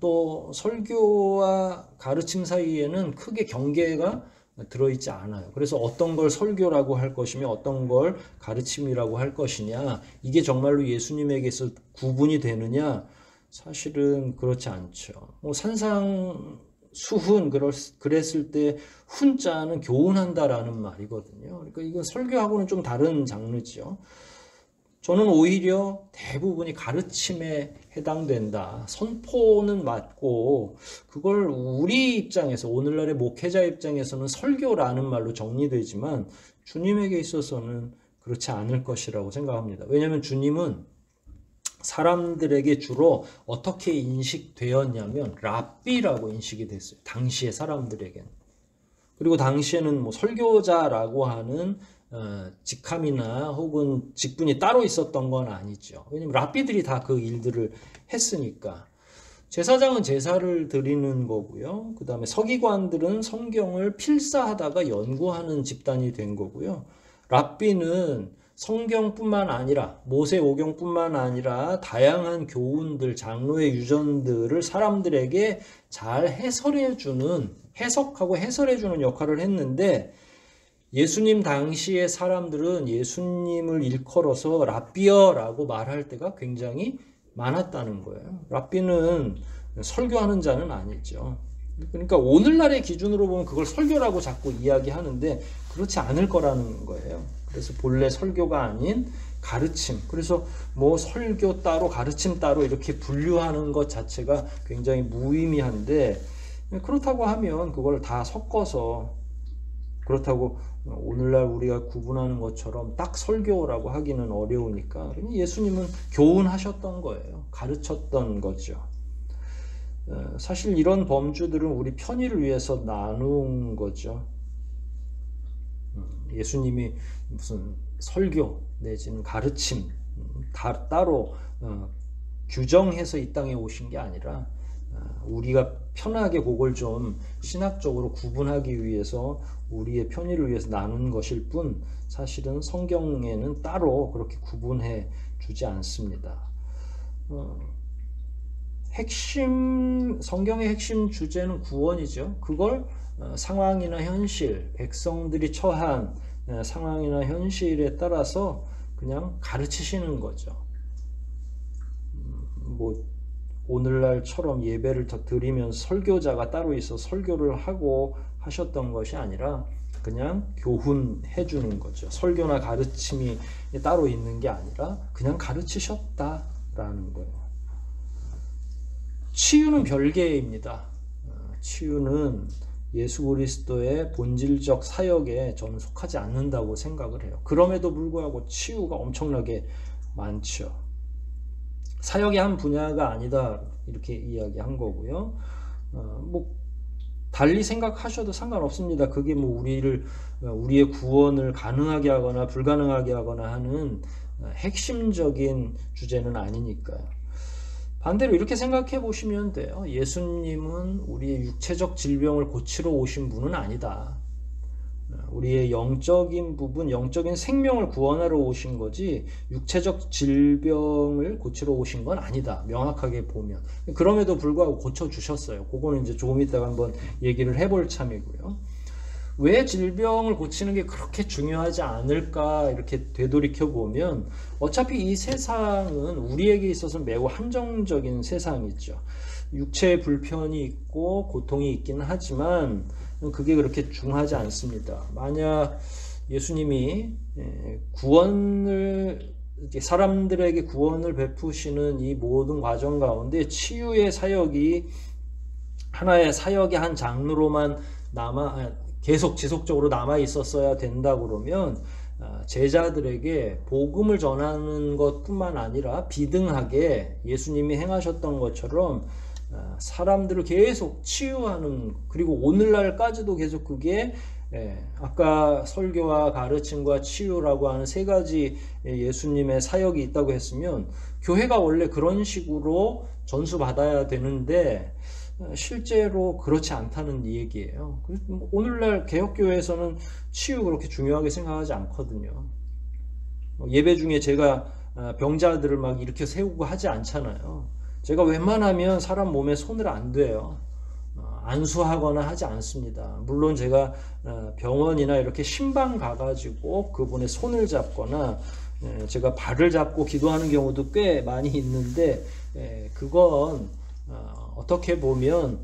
또 설교와 가르침 사이에는 크게 경계가 들어있지 않아요. 그래서 어떤 걸 설교라고 할 것이며 어떤 걸 가르침이라고 할 것이냐, 이게 정말로 예수님에게서 구분이 되느냐, 사실은 그렇지 않죠. 산상수훈 그랬을 때 훈자는 교훈한다라는 말이거든요. 그러니까 이건 설교하고는 좀 다른 장르죠. 저는 오히려 대부분이 가르침에 해당된다. 선포는 맞고 그걸 우리 입장에서, 오늘날의 목회자 입장에서는 설교라는 말로 정리되지만 주님에게 있어서는 그렇지 않을 것이라고 생각합니다. 왜냐하면 주님은 사람들에게 주로 어떻게 인식되었냐면 랍비라고 인식이 됐어요. 당시의 사람들에게는. 그리고 당시에는 뭐 설교자라고 하는 직함이나 혹은 직분이 따로 있었던 건 아니죠. 왜냐면 랍비들이 다 그 일들을 했으니까. 제사장은 제사를 드리는 거고요. 그 다음에 서기관들은 성경을 필사하다가 연구하는 집단이 된 거고요. 랍비는 성경뿐만 아니라 모세오경뿐만 아니라 다양한 교훈들, 장로의 유전들을 사람들에게 잘 해석하고 해설해주는 역할을 했는데, 예수님 당시의 사람들은 예수님을 일컬어서 랍비어라고 말할 때가 굉장히 많았다는 거예요. 랍비는 설교하는 자는 아니죠. 그러니까 오늘날의 기준으로 보면 그걸 설교라고 자꾸 이야기하는데 그렇지 않을 거라는 거예요. 그래서 본래 설교가 아닌 가르침, 그래서 뭐 설교 따로 가르침 따로 이렇게 분류하는 것 자체가 굉장히 무의미한데, 그렇다고 하면 그걸 다 섞어서, 그렇다고 오늘날 우리가 구분하는 것처럼 딱 설교라고 하기는 어려우니까 예수님은 교훈하셨던 거예요. 가르쳤던 거죠. 사실 이런 범주들은 우리 편의를 위해서 나눈 거죠. 예수님이 무슨 설교 내지는 가르침 따로 규정해서 이 땅에 오신 게 아니라 우리가 편하게 그걸 좀 신학적으로 구분하기 위해서 우리의 편의를 위해서 나눈 것일 뿐, 사실은 성경에는 따로 그렇게 구분해 주지 않습니다. 성경의 핵심 주제는 구원이죠. 그걸 상황이나 현실, 백성들이 처한 상황이나 현실에 따라서 그냥 가르치시는 거죠. 뭐 오늘날처럼 예배를 드리면서 설교자가 따로 있어 설교를 하고 하셨던 것이 아니라 그냥 교훈해 주는 거죠. 설교나 가르침이 따로 있는 게 아니라 그냥 가르치셨다라는 거예요. 치유는 별개입니다. 치유는 예수 그리스도의 본질적 사역에 저는 속하지 않는다고 생각을 해요. 그럼에도 불구하고 치유가 엄청나게 많죠. 사역의 한 분야가 아니다 이렇게 이야기한 거고요. 뭐 달리 생각하셔도 상관없습니다. 그게 뭐 우리의 구원을 가능하게 하거나 불가능하게 하거나 하는 핵심적인 주제는 아니니까요. 반대로 이렇게 생각해 보시면 돼요. 예수님은 우리의 육체적 질병을 고치러 오신 분은 아니다. 우리의 영적인 부분, 영적인 생명을 구원하러 오신 거지 육체적 질병을 고치러 오신 건 아니다. 명확하게 보면. 그럼에도 불구하고 고쳐주셨어요. 그거는 이제 조금 이따가 한번 얘기를 해볼 참이고요. 왜 질병을 고치는 게 그렇게 중요하지 않을까 이렇게 되돌이켜 보면 어차피 이 세상은 우리에게 있어서 매우 한정적인 세상이죠. 육체의 불편이 있고 고통이 있긴 하지만 그게 그렇게 중하지 않습니다. 만약 예수님이 사람들에게 구원을 베푸시는 이 모든 과정 가운데 치유의 사역이 하나의 사역의 한 장르로만 계속 지속적으로 남아 있었어야 된다 그러면 제자들에게 복음을 전하는 것뿐만 아니라 비등하게 예수님이 행하셨던 것처럼 사람들을 계속 치유하는, 그리고 오늘날까지도 계속 그게 아까 설교와 가르침과 치유라고 하는 세 가지 예수님의 사역이 있다고 했으면 교회가 원래 그런 식으로 전수받아야 되는데 실제로 그렇지 않다는 얘기예요. 오늘날 개혁교회에서는 치유 그렇게 중요하게 생각하지 않거든요. 예배 중에 제가 병자들을 막 이렇게 세우고 하지 않잖아요. 제가 웬만하면 사람 몸에 손을 안 대요. 안수하거나 하지 않습니다. 물론 제가 병원이나 이렇게 신방 가가지고 그분의 손을 잡거나 제가 발을 잡고 기도하는 경우도 꽤 많이 있는데 그건 어떻게 보면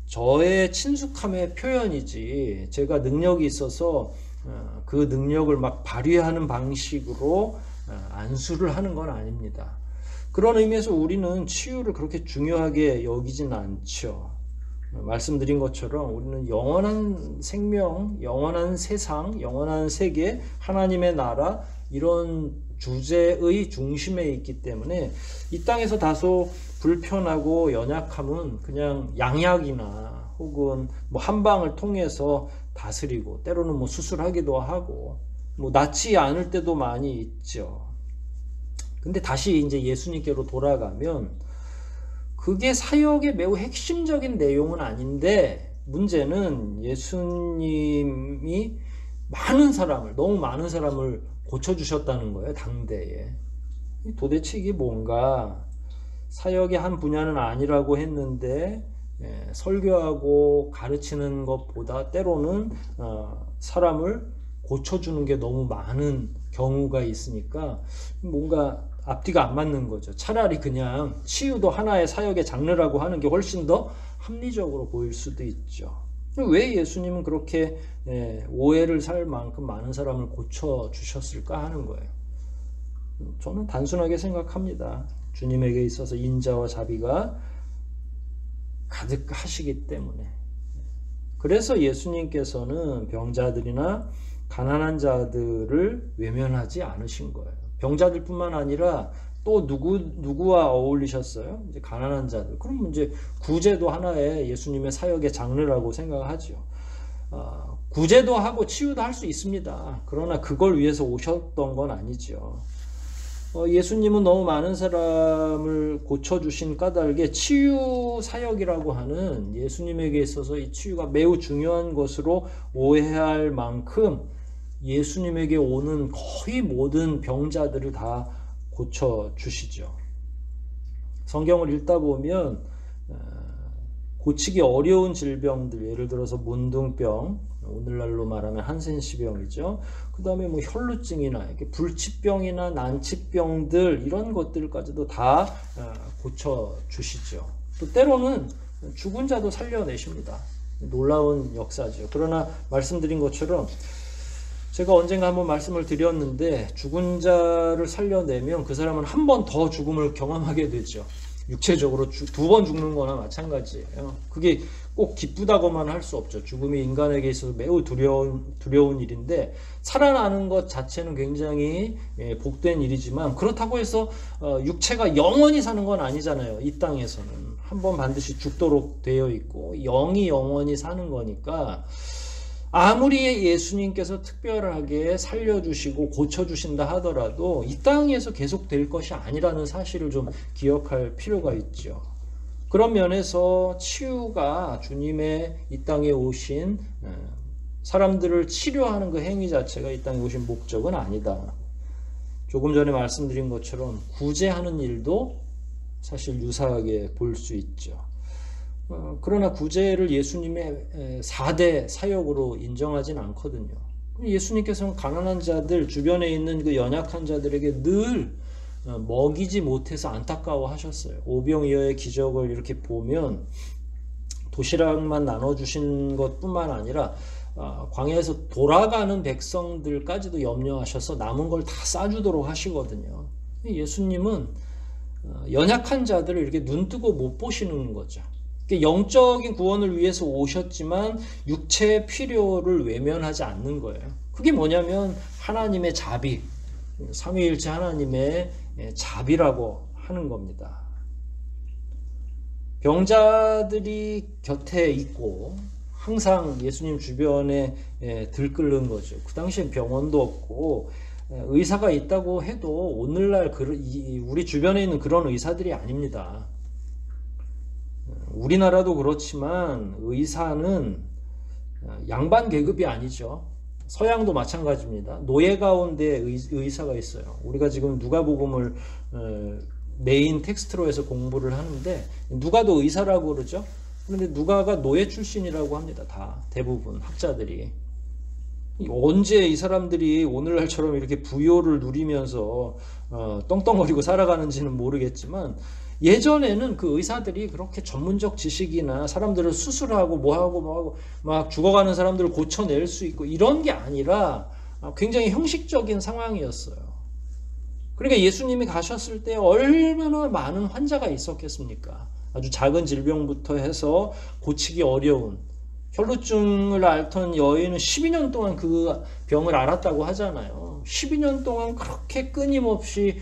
저의 친숙함의 표현이지 제가 능력이 있어서 그 능력을 막 발휘하는 방식으로 안수를 하는 건 아닙니다. 그런 의미에서 우리는 치유를 그렇게 중요하게 여기진 않죠. 말씀드린 것처럼 우리는 영원한 생명, 영원한 세상, 영원한 세계, 하나님의 나라 이런 주제의 중심에 있기 때문에 이 땅에서 다소 불편하고 연약함은 그냥 양약이나 혹은 뭐 한방을 통해서 다스리고 때로는 뭐 수술하기도 하고 뭐 낫지 않을 때도 많이 있죠. 근데 다시 이제 예수님께로 돌아가면 그게 사역의 매우 핵심적인 내용은 아닌데 문제는 예수님이 너무 많은 사람을 고쳐주셨다는 거예요. 당대에. 도대체 이게 뭔가 사역의 한 분야는 아니라고 했는데 설교하고 가르치는 것보다 때로는 사람을 고쳐주는 게 너무 많은 경우가 있으니까 뭔가 앞뒤가 안 맞는 거죠. 차라리 그냥 치유도 하나의 사역의 장르라고 하는 게 훨씬 더 합리적으로 보일 수도 있죠. 왜 예수님은 그렇게 오해를 살 만큼 많은 사람을 고쳐주셨을까 하는 거예요. 저는 단순하게 생각합니다. 주님에게 있어서 인자와 자비가 가득하시기 때문에. 그래서 예수님께서는 병자들이나 가난한 자들을 외면하지 않으신 거예요. 병자들뿐만 아니라 또 누구와 어울리셨어요? 이제 가난한 자들. 그럼 이제 구제도 하나의 예수님의 사역의 장르라고 생각하죠. 구제도 하고 치유도 할 수 있습니다. 그러나 그걸 위해서 오셨던 건 아니죠. 예수님은 너무 많은 사람을 고쳐주신 까닭에 치유 사역이라고 하는 예수님에게 있어서 이 치유가 매우 중요한 것으로 오해할 만큼 예수님에게 오는 거의 모든 병자들을 다 고쳐주시죠. 성경을 읽다 보면 고치기 어려운 질병들, 예를 들어서 문둥병, 오늘날로 말하면 한센시병이죠. 그 다음에 뭐 혈루증이나 이렇게 불치병이나 난치병들 이런 것들까지도 다 고쳐주시죠. 또 때로는 죽은 자도 살려내십니다. 놀라운 역사죠. 그러나 말씀드린 것처럼 제가 언젠가 한번 말씀을 드렸는데 죽은 자를 살려내면 그 사람은 한 번 더 죽음을 경험하게 되죠. 육체적으로 두 번 죽는 거나 마찬가지예요. 그게 꼭 기쁘다고만 할 수 없죠. 죽음이 인간에게 있어서 매우 두려운 일인데 살아나는 것 자체는 굉장히 복된 일이지만 그렇다고 해서 육체가 영원히 사는 건 아니잖아요. 이 땅에서는 한 번 반드시 죽도록 되어 있고 영이 영원히 사는 거니까 아무리 예수님께서 특별하게 살려주시고 고쳐주신다 하더라도 이 땅에서 계속 될 것이 아니라는 사실을 좀 기억할 필요가 있죠. 그런 면에서 치유가 주님의 이 땅에 오신 사람들을 치료하는 그 행위 자체가 이 땅에 오신 목적은 아니다. 조금 전에 말씀드린 것처럼 구제하는 일도 사실 유사하게 볼 수 있죠. 그러나 구제를 예수님의 4대 사역으로 인정하진 않거든요. 예수님께서는 가난한 자들, 주변에 있는 그 연약한 자들에게 늘 먹이지 못해서 안타까워하셨어요. 오병이어의 기적을 이렇게 보면 도시락만 나눠주신 것뿐만 아니라 광야에서 돌아가는 백성들까지도 염려하셔서 남은 걸 다 싸주도록 하시거든요. 예수님은 연약한 자들을 이렇게 눈뜨고 못 보시는 거죠. 영적인 구원을 위해서 오셨지만 육체의 필요를 외면하지 않는 거예요. 그게 뭐냐면 하나님의 자비, 삼위일체 하나님의 자비라고 하는 겁니다. 병자들이 곁에 있고 항상 예수님 주변에 들끓는 거죠. 그 당시엔 병원도 없고 의사가 있다고 해도 오늘날 우리 주변에 있는 그런 의사들이 아닙니다. 우리나라도 그렇지만 의사는 양반 계급이 아니죠. 서양도 마찬가지입니다. 노예 가운데 의사가 있어요. 우리가 지금 누가복음을 메인 텍스트로 해서 공부를 하는데 누가도 의사라고 그러죠. 그런데 누가가 노예 출신이라고 합니다. 다 대부분 학자들이. 언제 이 사람들이 오늘날처럼 이렇게 부요를 누리면서 떵떵거리고 살아가는지는 모르겠지만 예전에는 그 의사들이 그렇게 전문적 지식이나 사람들을 수술하고 뭐하고 막 죽어가는 사람들을 고쳐낼 수 있고 이런 게 아니라 굉장히 형식적인 상황이었어요. 그러니까 예수님이 가셨을 때 얼마나 많은 환자가 있었겠습니까? 아주 작은 질병부터 해서 고치기 어려운 혈루증을 앓던 여인은 12년 동안 그 병을 앓았다고 하잖아요. 12년 동안 그렇게 끊임없이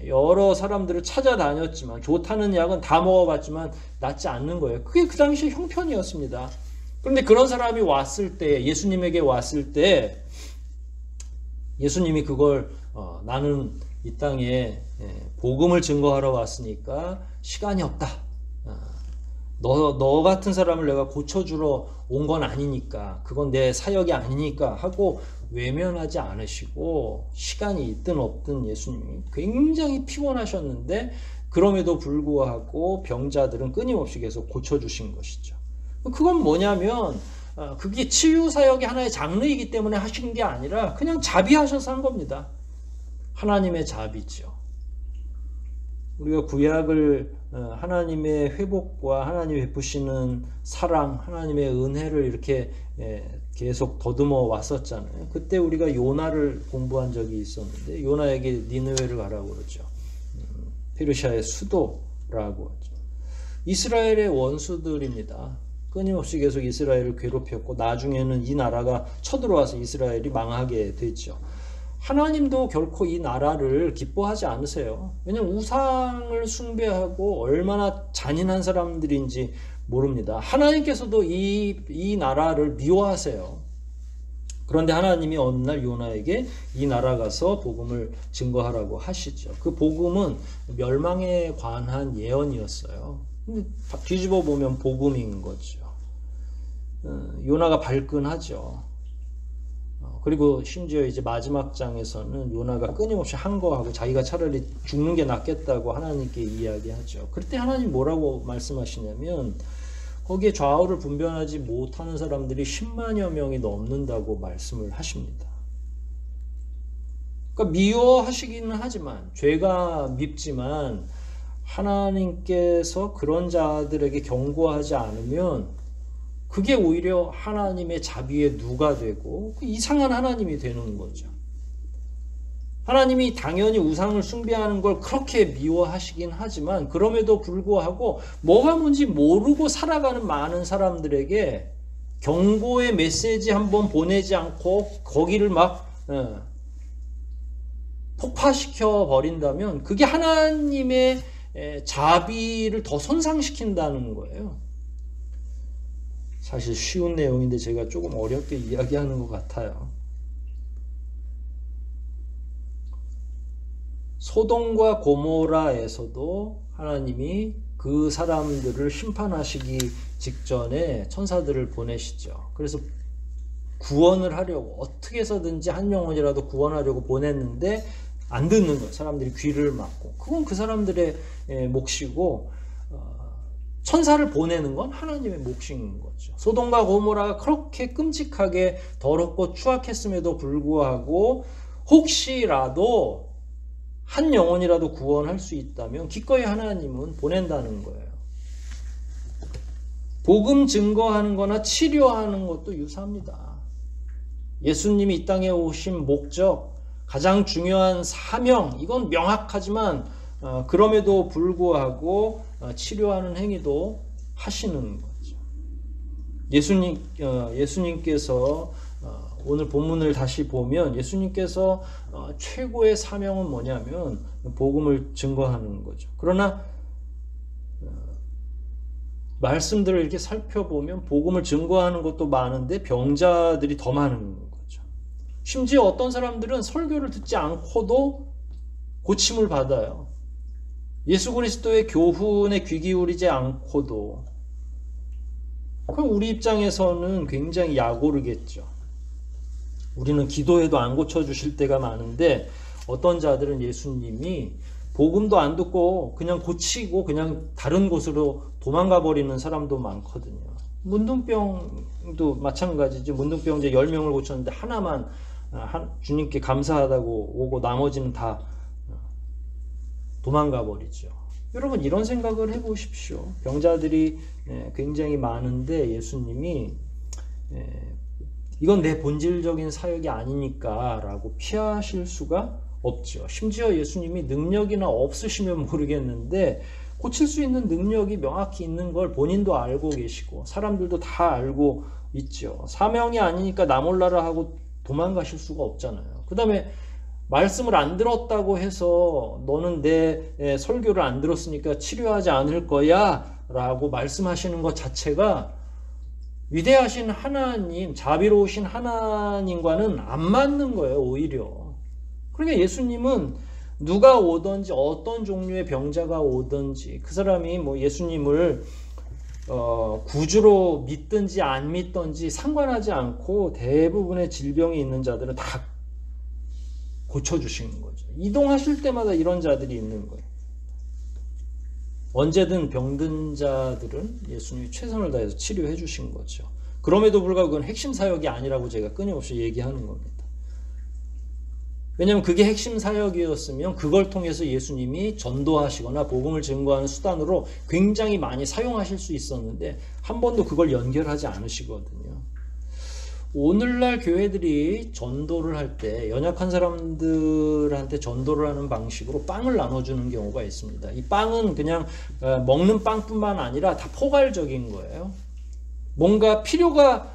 여러 사람들을 찾아다녔지만 좋다는 약은 다 먹어봤지만 낫지 않는 거예요. 그게 그 당시 형편이었습니다. 그런데 그런 사람이 왔을 때 예수님에게 왔을 때 예수님이 그걸 나는 이 땅에 복음을 증거하러 왔으니까 시간이 없다. 너 같은 사람을 내가 고쳐주러 온 건 아니니까 그건 내 사역이 아니니까 하고 외면하지 않으시고 시간이 있든 없든 예수님이 굉장히 피곤하셨는데 그럼에도 불구하고 병자들은 끊임없이 계속 고쳐주신 것이죠. 그건 뭐냐면 그게 치유 사역의 하나의 장르이기 때문에 하신 게 아니라 그냥 자비하셔서 한 겁니다. 하나님의 자비죠. 우리가 구약을 하나님의 회복과 하나님이 베푸시는 사랑, 하나님의 은혜를 이렇게 계속 더듬어 왔었잖아요. 그때 우리가 요나를 공부한 적이 있었는데 요나에게 니느웨를 가라고 그러죠. 페르시아의 수도라고 하죠. 이스라엘의 원수들입니다. 끊임없이 계속 이스라엘을 괴롭혔고 나중에는 이 나라가 쳐들어와서 이스라엘이 망하게 됐죠. 하나님도 결코 이 나라를 기뻐하지 않으세요. 왜냐하면 우상을 숭배하고 얼마나 잔인한 사람들인지 모릅니다. 하나님께서도 이 나라를 미워하세요. 그런데 하나님이 어느 날 요나에게 이 나라 가서 복음을 증거하라고 하시죠. 그 복음은 멸망에 관한 예언이었어요. 근데 뒤집어 보면 복음인 거죠. 요나가 발끈하죠. 그리고 심지어 이제 마지막 장에서는 요나가 끊임없이 항거하고 자기가 차라리 죽는 게 낫겠다고 하나님께 이야기하죠. 그때 하나님 뭐라고 말씀하시냐면 거기에 좌우를 분별하지 못하는 사람들이 10만여 명이 넘는다고 말씀을 하십니다. 그러니까 미워하시기는 하지만 죄가 밉지만 하나님께서 그런 자들에게 경고하지 않으면 그게 오히려 하나님의 자비의 누가 되고 이상한 하나님이 되는 거죠. 하나님이 당연히 우상을 숭배하는 걸 그렇게 미워하시긴 하지만 그럼에도 불구하고 뭐가 뭔지 모르고 살아가는 많은 사람들에게 경고의 메시지 한번 보내지 않고 거기를 막 폭파시켜 버린다면 그게 하나님의 자비를 더 손상시킨다는 거예요. 사실 쉬운 내용인데 제가 조금 어렵게 이야기하는 것 같아요. 소돔과 고모라에서도 하나님이 그 사람들을 심판하시기 직전에 천사들을 보내시죠. 그래서 구원을 하려고 어떻게 해서든지 한 영혼이라도 구원하려고 보냈는데 안 듣는 거예요. 사람들이 귀를 막고. 그건 그 사람들의 몫이고 천사를 보내는 건 하나님의 몫인 거죠. 소돔과 고모라가 그렇게 끔찍하게 더럽고 추악했음에도 불구하고 혹시라도 한 영혼이라도 구원할 수 있다면 기꺼이 하나님은 보낸다는 거예요. 복음 증거하는 거나 치료하는 것도 유사합니다. 예수님이 이 땅에 오신 목적, 가장 중요한 사명, 이건 명확하지만 그럼에도 불구하고 치료하는 행위도 하시는 거죠. 예수님께서 오늘 본문을 다시 보면 예수님께서 최고의 사명은 뭐냐면 복음을 증거하는 거죠. 그러나 말씀들을 이렇게 살펴보면 복음을 증거하는 것도 많은데 병자들이 더 많은 거죠. 심지어 어떤 사람들은 설교를 듣지 않고도 고침을 받아요. 예수 그리스도의 교훈에 귀 기울이지 않고도. 그럼 우리 입장에서는 굉장히 약오르겠죠. 우리는 기도해도 안 고쳐주실 때가 많은데 어떤 자들은 예수님이 복음도 안 듣고 그냥 고치고 그냥 다른 곳으로 도망가 버리는 사람도 많거든요. 문둥병도 마찬가지죠. 문둥병자 10명을 고쳤는데 하나만 주님께 감사하다고 오고 나머지는 다 도망가 버리죠. 여러분 이런 생각을 해보십시오. 병자들이 굉장히 많은데 예수님이 이건 내 본질적인 사역이 아니니까 라고 피하실 수가 없죠. 심지어 예수님이 능력이나 없으시면 모르겠는데 고칠 수 있는 능력이 명확히 있는 걸 본인도 알고 계시고 사람들도 다 알고 있죠. 사명이 아니니까 나 몰라라 하고 도망가실 수가 없잖아요. 그 다음에 말씀을 안 들었다고 해서 너는 내 설교를 안 들었으니까 치료하지 않을 거야 라고 말씀하시는 것 자체가 위대하신 하나님, 자비로우신 하나님과는 안 맞는 거예요, 오히려. 그러니까 예수님은 누가 오든지 어떤 종류의 병자가 오든지 그 사람이 뭐 예수님을 구주로 믿든지 안 믿든지 상관하지 않고 대부분의 질병이 있는 자들은 다 고쳐주시는 거죠. 이동하실 때마다 이런 자들이 있는 거예요. 언제든 병든 자들은 예수님이 최선을 다해서 치료해 주신 거죠. 그럼에도 불구하고 그건 핵심 사역이 아니라고 제가 끊임없이 얘기하는 겁니다. 왜냐하면 그게 핵심 사역이었으면 그걸 통해서 예수님이 전도하시거나 복음을 증거하는 수단으로 굉장히 많이 사용하실 수 있었는데 한 번도 그걸 연결하지 않으시거든요. 오늘날 교회들이 전도를 할 때 연약한 사람들한테 전도를 하는 방식으로 빵을 나눠주는 경우가 있습니다. 이 빵은 그냥 먹는 빵뿐만 아니라 다 포괄적인 거예요. 뭔가 필요가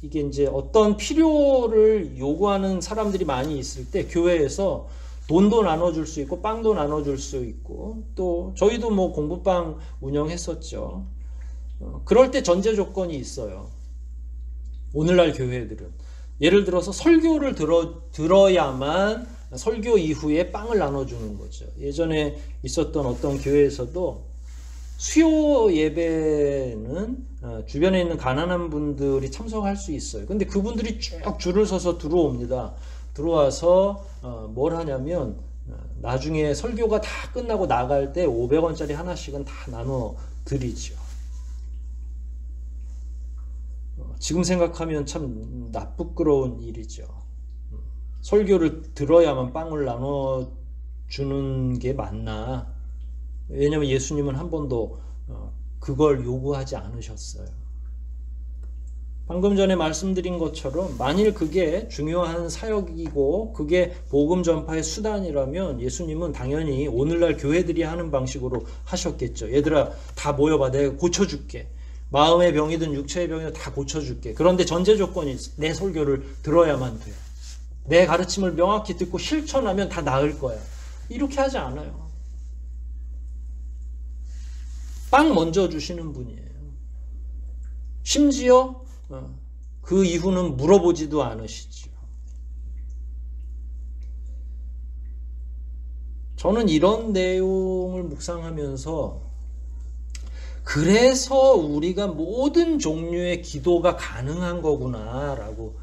이게 이제 어떤 필요를 요구하는 사람들이 많이 있을 때 교회에서 돈도 나눠줄 수 있고 빵도 나눠줄 수 있고 또 저희도 뭐 공부방 운영했었죠. 그럴 때 전제 조건이 있어요. 오늘날 교회들은 예를 들어서 설교를 들어야만 설교 이후에 빵을 나눠주는 거죠. 예전에 있었던 어떤 교회에서도 수요 예배는 주변에 있는 가난한 분들이 참석할 수 있어요. 근데 그분들이 쭉 줄을 서서 들어옵니다. 들어와서 뭘 하냐면 나중에 설교가 다 끝나고 나갈 때 500원짜리 하나씩은 다 나눠 드리죠. 지금 생각하면 참 나쁘끄러운 일이죠. 설교를 들어야만 빵을 나눠주는 게 맞나? 왜냐하면 예수님은 한 번도 그걸 요구하지 않으셨어요. 방금 전에 말씀드린 것처럼 만일 그게 중요한 사역이고 그게 복음 전파의 수단이라면 예수님은 당연히 오늘날 교회들이 하는 방식으로 하셨겠죠. 얘들아 다 모여봐. 내가 고쳐줄게. 마음의 병이든 육체의 병이든 다 고쳐줄게. 그런데 전제 조건이 있어. 내 설교를 들어야만 돼. 내 가르침을 명확히 듣고 실천하면 다 나을 거야. 이렇게 하지 않아요. 빵 먼저 주시는 분이에요. 심지어 그 이후는 물어보지도 않으시죠. 저는 이런 내용을 묵상하면서 그래서 우리가 모든 종류의 기도가 가능한 거구나 라고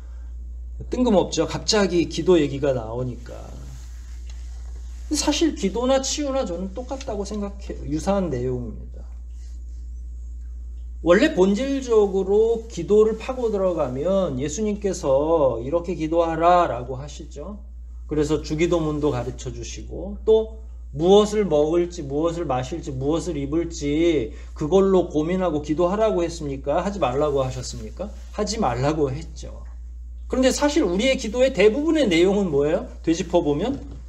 뜬금없죠. 갑자기 기도 얘기가 나오니까. 사실 기도나 치유나 저는 똑같다고 생각해요. 유사한 내용입니다. 원래 본질적으로 기도를 파고 들어가면 예수님께서 이렇게 기도하라 라고 하시죠. 그래서 주기도문도 가르쳐 주시고 또 무엇을 먹을지 무엇을 마실지 무엇을 입을지 그걸로 고민하고 기도하라고 했습니까? 하지 말라고 하셨습니까? 하지 말라고 했죠. 그런데 사실 우리의 기도의 대부분의 내용은 뭐예요? 되짚어보면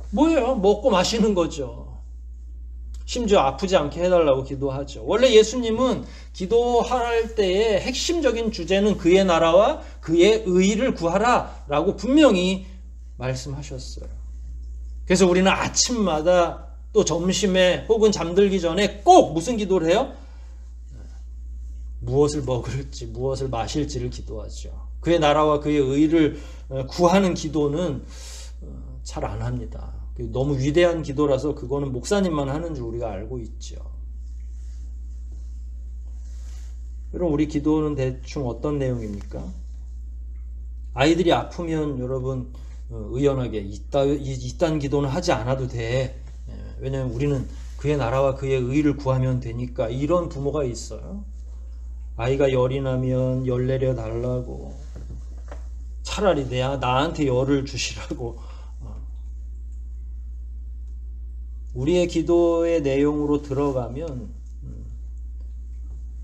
뭐예요? 먹고 마시는 거죠. 심지어 아프지 않게 해달라고 기도하죠. 원래 예수님은 기도할 때의 핵심적인 주제는 그의 나라와 그의 의를 구하라 라고 분명히 말씀하셨어요. 그래서 우리는 아침마다 또 점심에 혹은 잠들기 전에 꼭 무슨 기도를 해요? 무엇을 먹을지 무엇을 마실지를 기도하죠. 그의 나라와 그의 의를 구하는 기도는 잘 안 합니다. 너무 위대한 기도라서 그거는 목사님만 하는 줄 우리가 알고 있죠. 그럼 우리 기도는 대충 어떤 내용입니까? 아이들이 아프면 여러분 의연하게 이딴 기도는 하지 않아도 돼. 왜냐하면 우리는 그의 나라와 그의 의를 구하면 되니까. 이런 부모가 있어요. 아이가 열이 나면 열 내려 달라고 차라리 나한테 열을 주시라고. 우리의 기도의 내용으로 들어가면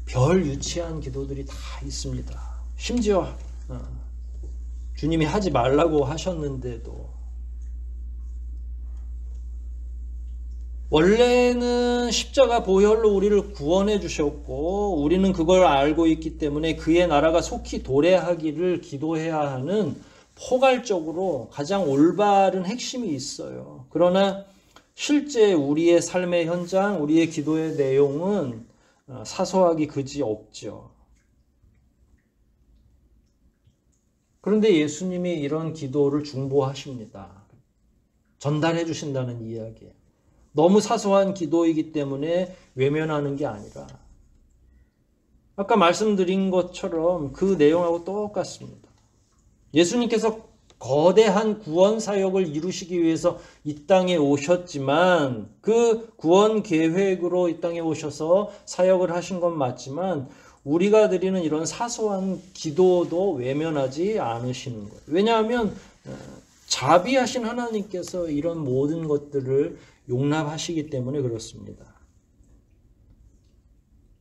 별 유치한 기도들이 다 있습니다. 심지어 주님이 하지 말라고 하셨는데도 원래는 십자가 보혈로 우리를 구원해 주셨고 우리는 그걸 알고 있기 때문에 그의 나라가 속히 도래하기를 기도해야 하는 포괄적으로 가장 올바른 핵심이 있어요. 그러나 실제 우리의 삶의 현장, 우리의 기도의 내용은 사소하기 그지 없죠. 그런데 예수님이 이런 기도를 중보하십니다. 전달해 주신다는 이야기예요. 너무 사소한 기도이기 때문에 외면하는 게 아니라 아까 말씀드린 것처럼 그 내용하고 똑같습니다. 예수님께서 거대한 구원 사역을 이루시기 위해서 이 땅에 오셨지만 그 구원 계획으로 이 땅에 오셔서 사역을 하신 건 맞지만 우리가 드리는 이런 사소한 기도도 외면하지 않으시는 거예요. 왜냐하면 자비하신 하나님께서 이런 모든 것들을 용납하시기 때문에 그렇습니다.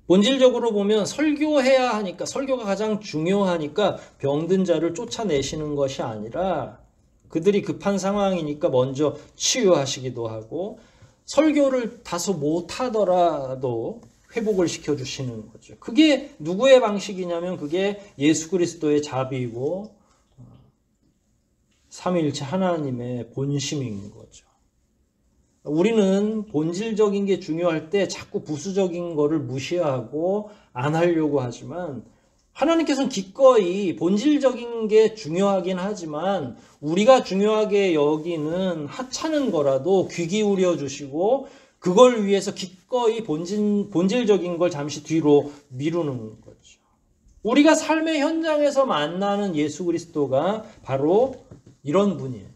본질적으로 보면 설교해야 하니까, 설교가 가장 중요하니까 병든 자를 쫓아내시는 것이 아니라 그들이 급한 상황이니까 먼저 치유하시기도 하고 설교를 다소 못하더라도 회복을 시켜주시는 거죠. 그게 누구의 방식이냐면 그게 예수 그리스도의 자비이고 삼위일체 하나님의 본심인 거죠. 우리는 본질적인 게 중요할 때 자꾸 부수적인 거를 무시하고 안 하려고 하지만 하나님께서는 기꺼이 본질적인 게 중요하긴 하지만 우리가 중요하게 여기는 하찮은 거라도 귀 기울여 주시고 그걸 위해서 기꺼이 본질적인 걸 잠시 뒤로 미루는 거죠. 우리가 삶의 현장에서 만나는 예수 그리스도가 바로 이런 분이에요.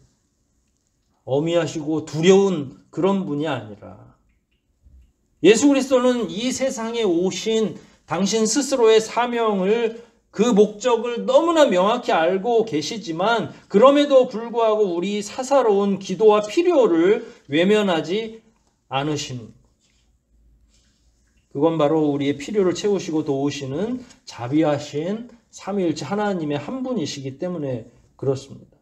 어미하시고 두려운 그런 분이 아니라 예수 그리스도는 이 세상에 오신 당신 스스로의 사명을 그 목적을 너무나 명확히 알고 계시지만 그럼에도 불구하고 우리 사사로운 기도와 필요를 외면하지 않으시는 거죠. 그건 바로 우리의 필요를 채우시고 도우시는 자비하신 삼위일체 하나님의 한 분이시기 때문에 그렇습니다.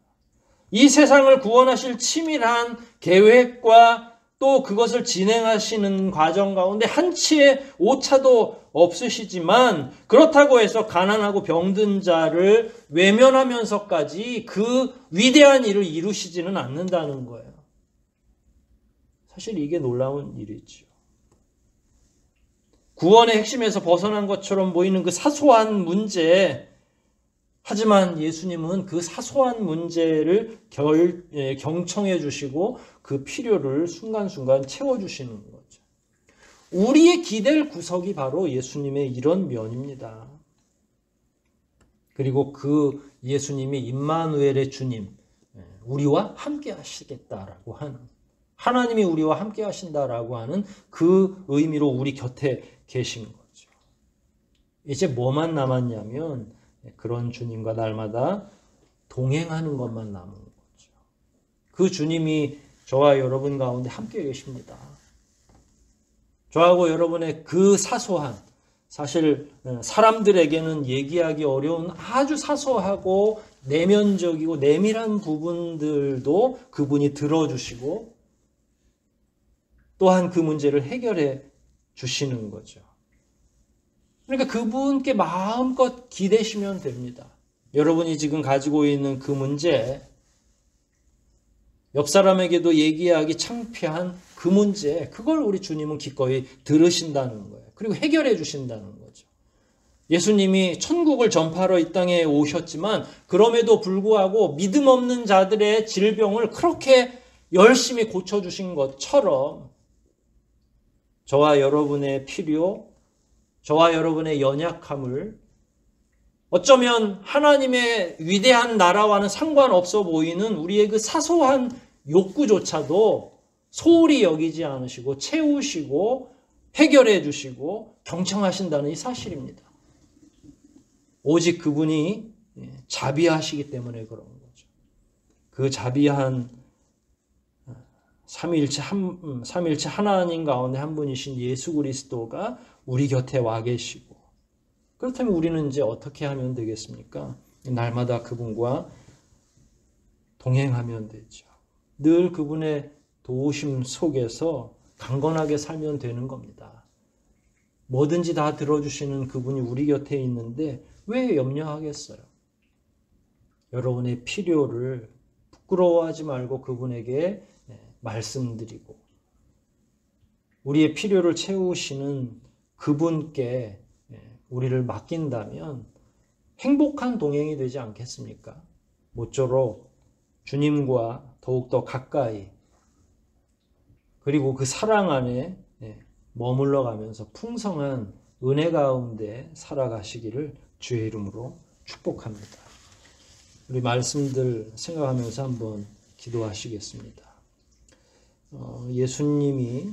이 세상을 구원하실 치밀한 계획과 또 그것을 진행하시는 과정 가운데 한치의 오차도 없으시지만 그렇다고 해서 가난하고 병든 자를 외면하면서까지 그 위대한 일을 이루시지는 않는다는 거예요. 사실 이게 놀라운 일이죠. 구원의 핵심에서 벗어난 것처럼 보이는 그 사소한 문제, 하지만 예수님은 그 사소한 문제를 경청해 주시고 그 필요를 순간순간 채워주시는 거죠. 우리의 기댈 구석이 바로 예수님의 이런 면입니다. 그리고 그 예수님이 임마누엘의 주님, 우리와 함께 하시겠다라고 하는, 하나님이 우리와 함께 하신다라고 하는 그 의미로 우리 곁에 계신 거죠. 이제 뭐만 남았냐면 그런 주님과 날마다 동행하는 것만 남은 거죠. 그 주님이 저와 여러분 가운데 함께 계십니다. 저하고 여러분의 그 사소한, 사실 사람들에게는 얘기하기 어려운 아주 사소하고 내면적이고 내밀한 부분들도 그분이 들어주시고 또한 그 문제를 해결해 주시는 거죠. 그러니까 그분께 마음껏 기대시면 됩니다. 여러분이 지금 가지고 있는 그 문제, 옆 사람에게도 얘기하기 창피한 그 문제, 그걸 우리 주님은 기꺼이 들으신다는 거예요. 그리고 해결해 주신다는 거죠. 예수님이 천국을 전파하러 이 땅에 오셨지만 그럼에도 불구하고 믿음 없는 자들의 질병을 그렇게 열심히 고쳐주신 것처럼 저와 여러분의 필요, 저와 여러분의 연약함을 어쩌면 하나님의 위대한 나라와는 상관없어 보이는 우리의 그 사소한 욕구조차도 소홀히 여기지 않으시고 채우시고 해결해 주시고 경청하신다는 이 사실입니다. 오직 그분이 자비하시기 때문에 그런 거죠. 그 자비한 삼위일체 하나님 가운데 한 분이신 예수 그리스도가 우리 곁에 와 계시고, 그렇다면 우리는 이제 어떻게 하면 되겠습니까? 날마다 그분과 동행하면 되죠. 늘 그분의 도우심 속에서 강건하게 살면 되는 겁니다. 뭐든지 다 들어주시는 그분이 우리 곁에 있는데 왜 염려하겠어요? 여러분의 필요를 부끄러워하지 말고 그분에게 말씀드리고 우리의 필요를 채우시는 그분께 우리를 맡긴다면 행복한 동행이 되지 않겠습니까? 모쪼록 주님과 더욱더 가까이 그리고 그 사랑 안에 머물러 가면서 풍성한 은혜 가운데 살아가시기를 주의 이름으로 축복합니다. 우리 말씀들 생각하면서 한번 기도하시겠습니다. 예수님이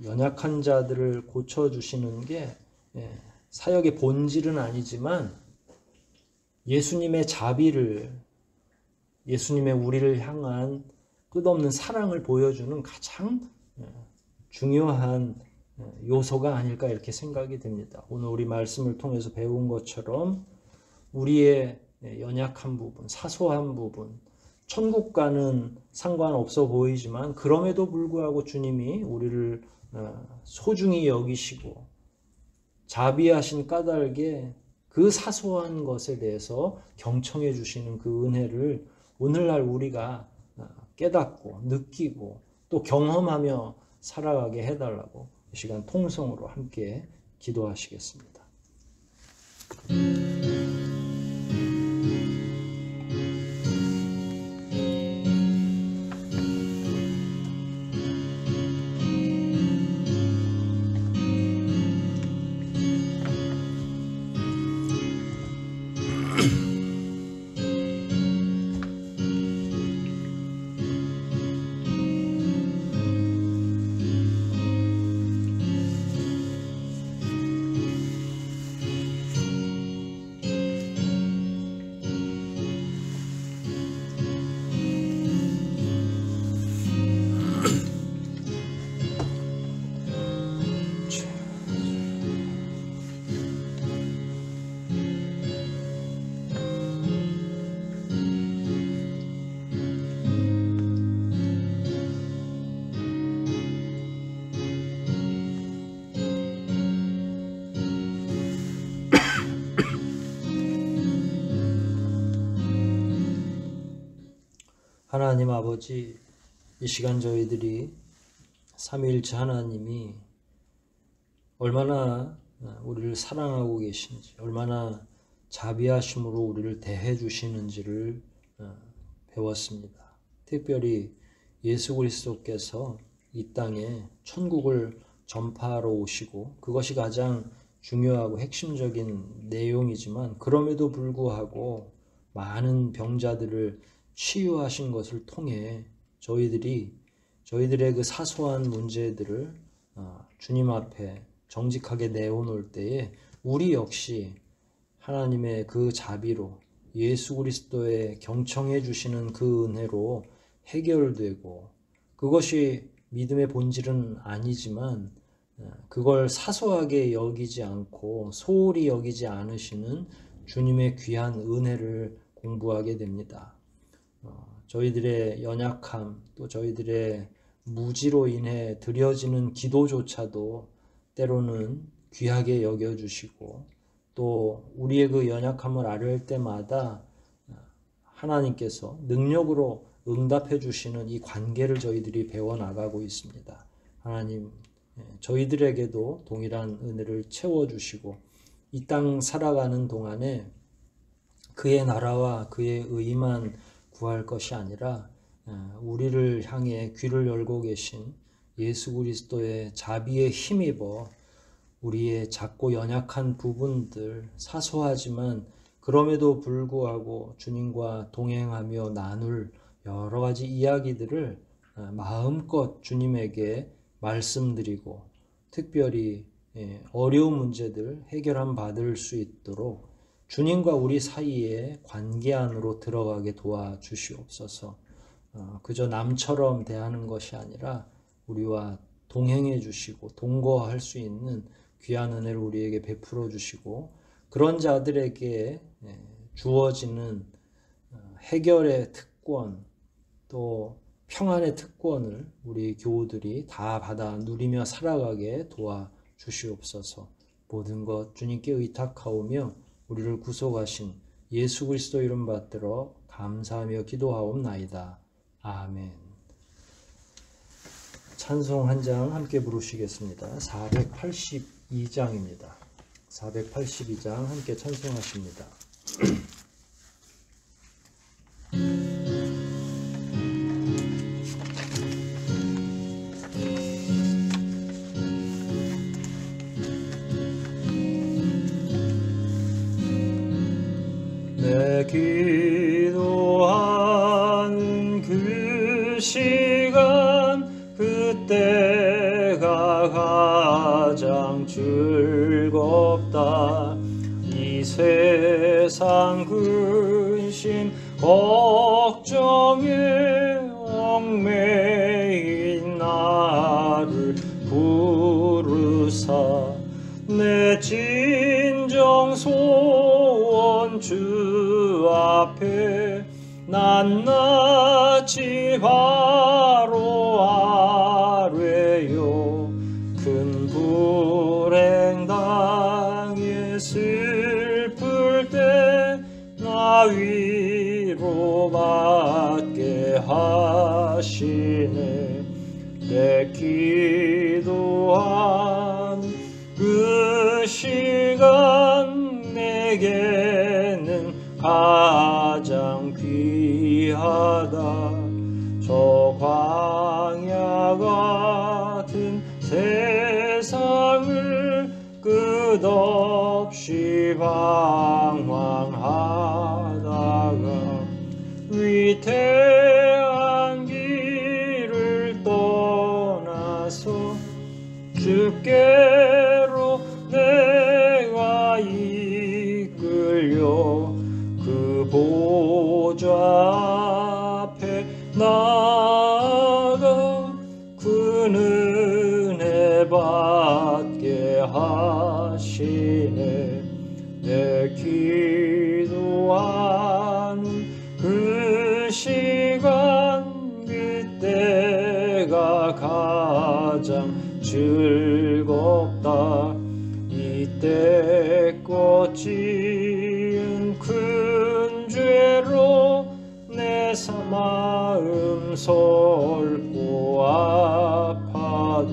연약한 자들을 고쳐주시는 게 사역의 본질은 아니지만 예수님의 자비를, 예수님의 우리를 향한 끝없는 사랑을 보여주는 가장 중요한 요소가 아닐까 이렇게 생각이 됩니다. 오늘 우리 말씀을 통해서 배운 것처럼 우리의 연약한 부분, 사소한 부분, 천국과는 상관없어 보이지만 그럼에도 불구하고 주님이 우리를 소중히 여기시고 자비하신 까닭에 그 사소한 것에 대해서 경청해 주시는 그 은혜를 오늘날 우리가 깨닫고 느끼고 또 경험하며 살아가게 해달라고 이 시간 통성으로 함께 기도하시겠습니다. 하나님 아버지, 이 시간 저희들이 삼위일체 하나님이 얼마나 우리를 사랑하고 계신지, 얼마나 자비하심으로 우리를 대해 주시는지를 배웠습니다. 특별히 예수 그리스도께서 이 땅에 천국을 전파하러 오시고, 그것이 가장 중요하고 핵심적인 내용이지만 그럼에도 불구하고 많은 병자들을 치유하신 것을 통해 저희들의 그 사소한 문제들을 주님 앞에 정직하게 내어놓을 때에 우리 역시 하나님의 그 자비로, 예수 그리스도의 경청해 주시는 그 은혜로 해결되고, 그것이 믿음의 본질은 아니지만 그걸 사소하게 여기지 않고 소홀히 여기지 않으시는 주님의 귀한 은혜를 공부하게 됩니다. 저희들의 연약함, 또 저희들의 무지로 인해 드려지는 기도조차도 때로는 귀하게 여겨주시고, 또 우리의 그 연약함을 아뢰을 때마다 하나님께서 능력으로 응답해 주시는 이 관계를 저희들이 배워나가고 있습니다. 하나님, 저희들에게도 동일한 은혜를 채워주시고, 이 땅 살아가는 동안에 그의 나라와 그의 의만 구할 것이 아니라 우리를 향해 귀를 열고 계신 예수 그리스도의 자비에 힘입어 우리의 작고 연약한 부분들, 사소하지만 그럼에도 불구하고 주님과 동행하며 나눌 여러 가지 이야기들을 마음껏 주님에게 말씀드리고, 특별히 어려운 문제들 해결함 받을 수 있도록 주님과 우리 사이의 관계 안으로 들어가게 도와주시옵소서. 그저 남처럼 대하는 것이 아니라 우리와 동행해 주시고 동거할 수 있는 귀한 은혜를 우리에게 베풀어 주시고, 그런 자들에게 주어지는 해결의 특권, 또 평안의 특권을 우리 교우들이 다 받아 누리며 살아가게 도와주시옵소서. 모든 것 주님께 의탁하오며 우리를 구속하신 예수 그리스도 이름 받들어 감사하며 기도하옵나이다. 아멘. 찬송 한 장 함께 부르시겠습니다. 482장입니다. 482장 함께 찬송하십니다. 내 기도하는 그 시간, 그때가 가장 즐겁다. 이 세상 근심 걱정에 얽매인 나를 부르사, 내 진정 소원 주 앞에 낱낱이 바로 아뢰요. 큰 불행 당해 슬플 때 나 위로받게 하시네. 내 기도한 그 시간 내게는 가장 귀하다. 저 광야 같은 세상을 끝없이 방황하다가 위태한 길을 떠나서 주께로 내가 이끌려 그 보좌 앞에 나아가 그 은혜 받게 하시네. 내 기도하는 그 시간, 그때가 가장 즐겁다. 이때껏 지은 큰 죄로 내 마음 설고 아파도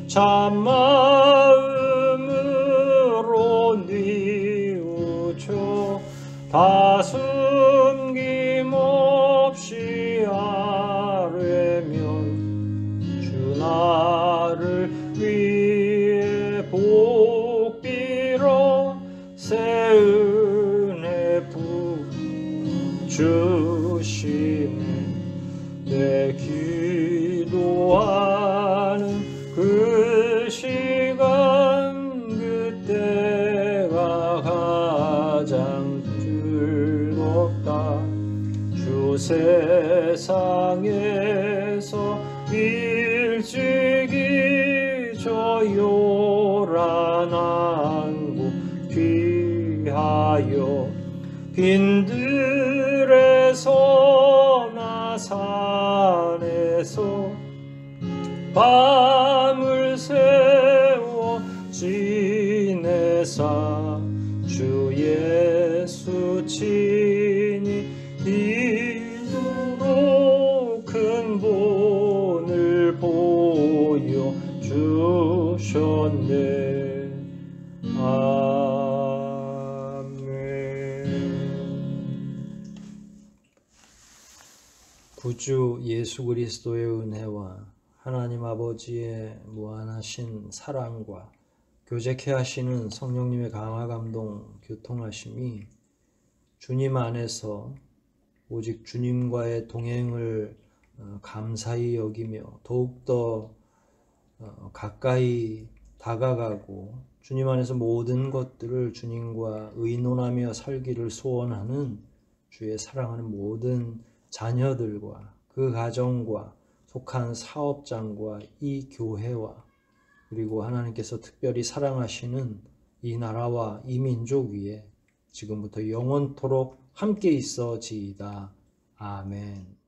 참마음으로 뉘우쳐 다 숨김없이 아뢰면 주 나를 위해 복빌어 새 은혜 부주시네. 내 기도하는 그 시간 그때가 가장 즐겁다. 주 세상에서 일찍이 저 요란한 곳 귀하여 빈들에서나 산에서 밤을 새워 지내사 주 예수 친히 이루로 큰 본을 보여 주셨네. 구주 예수 그리스도의 은혜와 하나님 아버지의 무한하신 사랑과 교제케 하시는 성령님의 강화 감동 교통하심이 주님 안에서 오직 주님과의 동행을 감사히 여기며 더욱더 가까이 다가가고 주님 안에서 모든 것들을 주님과 의논하며 살기를 소원하는 주의 사랑하는 모든 자녀들과 그 가정과 속한 사업장과 이 교회와 그리고 하나님께서 특별히 사랑하시는 이 나라와 이 민족 위에 지금부터 영원토록 함께 있어지이다. 아멘.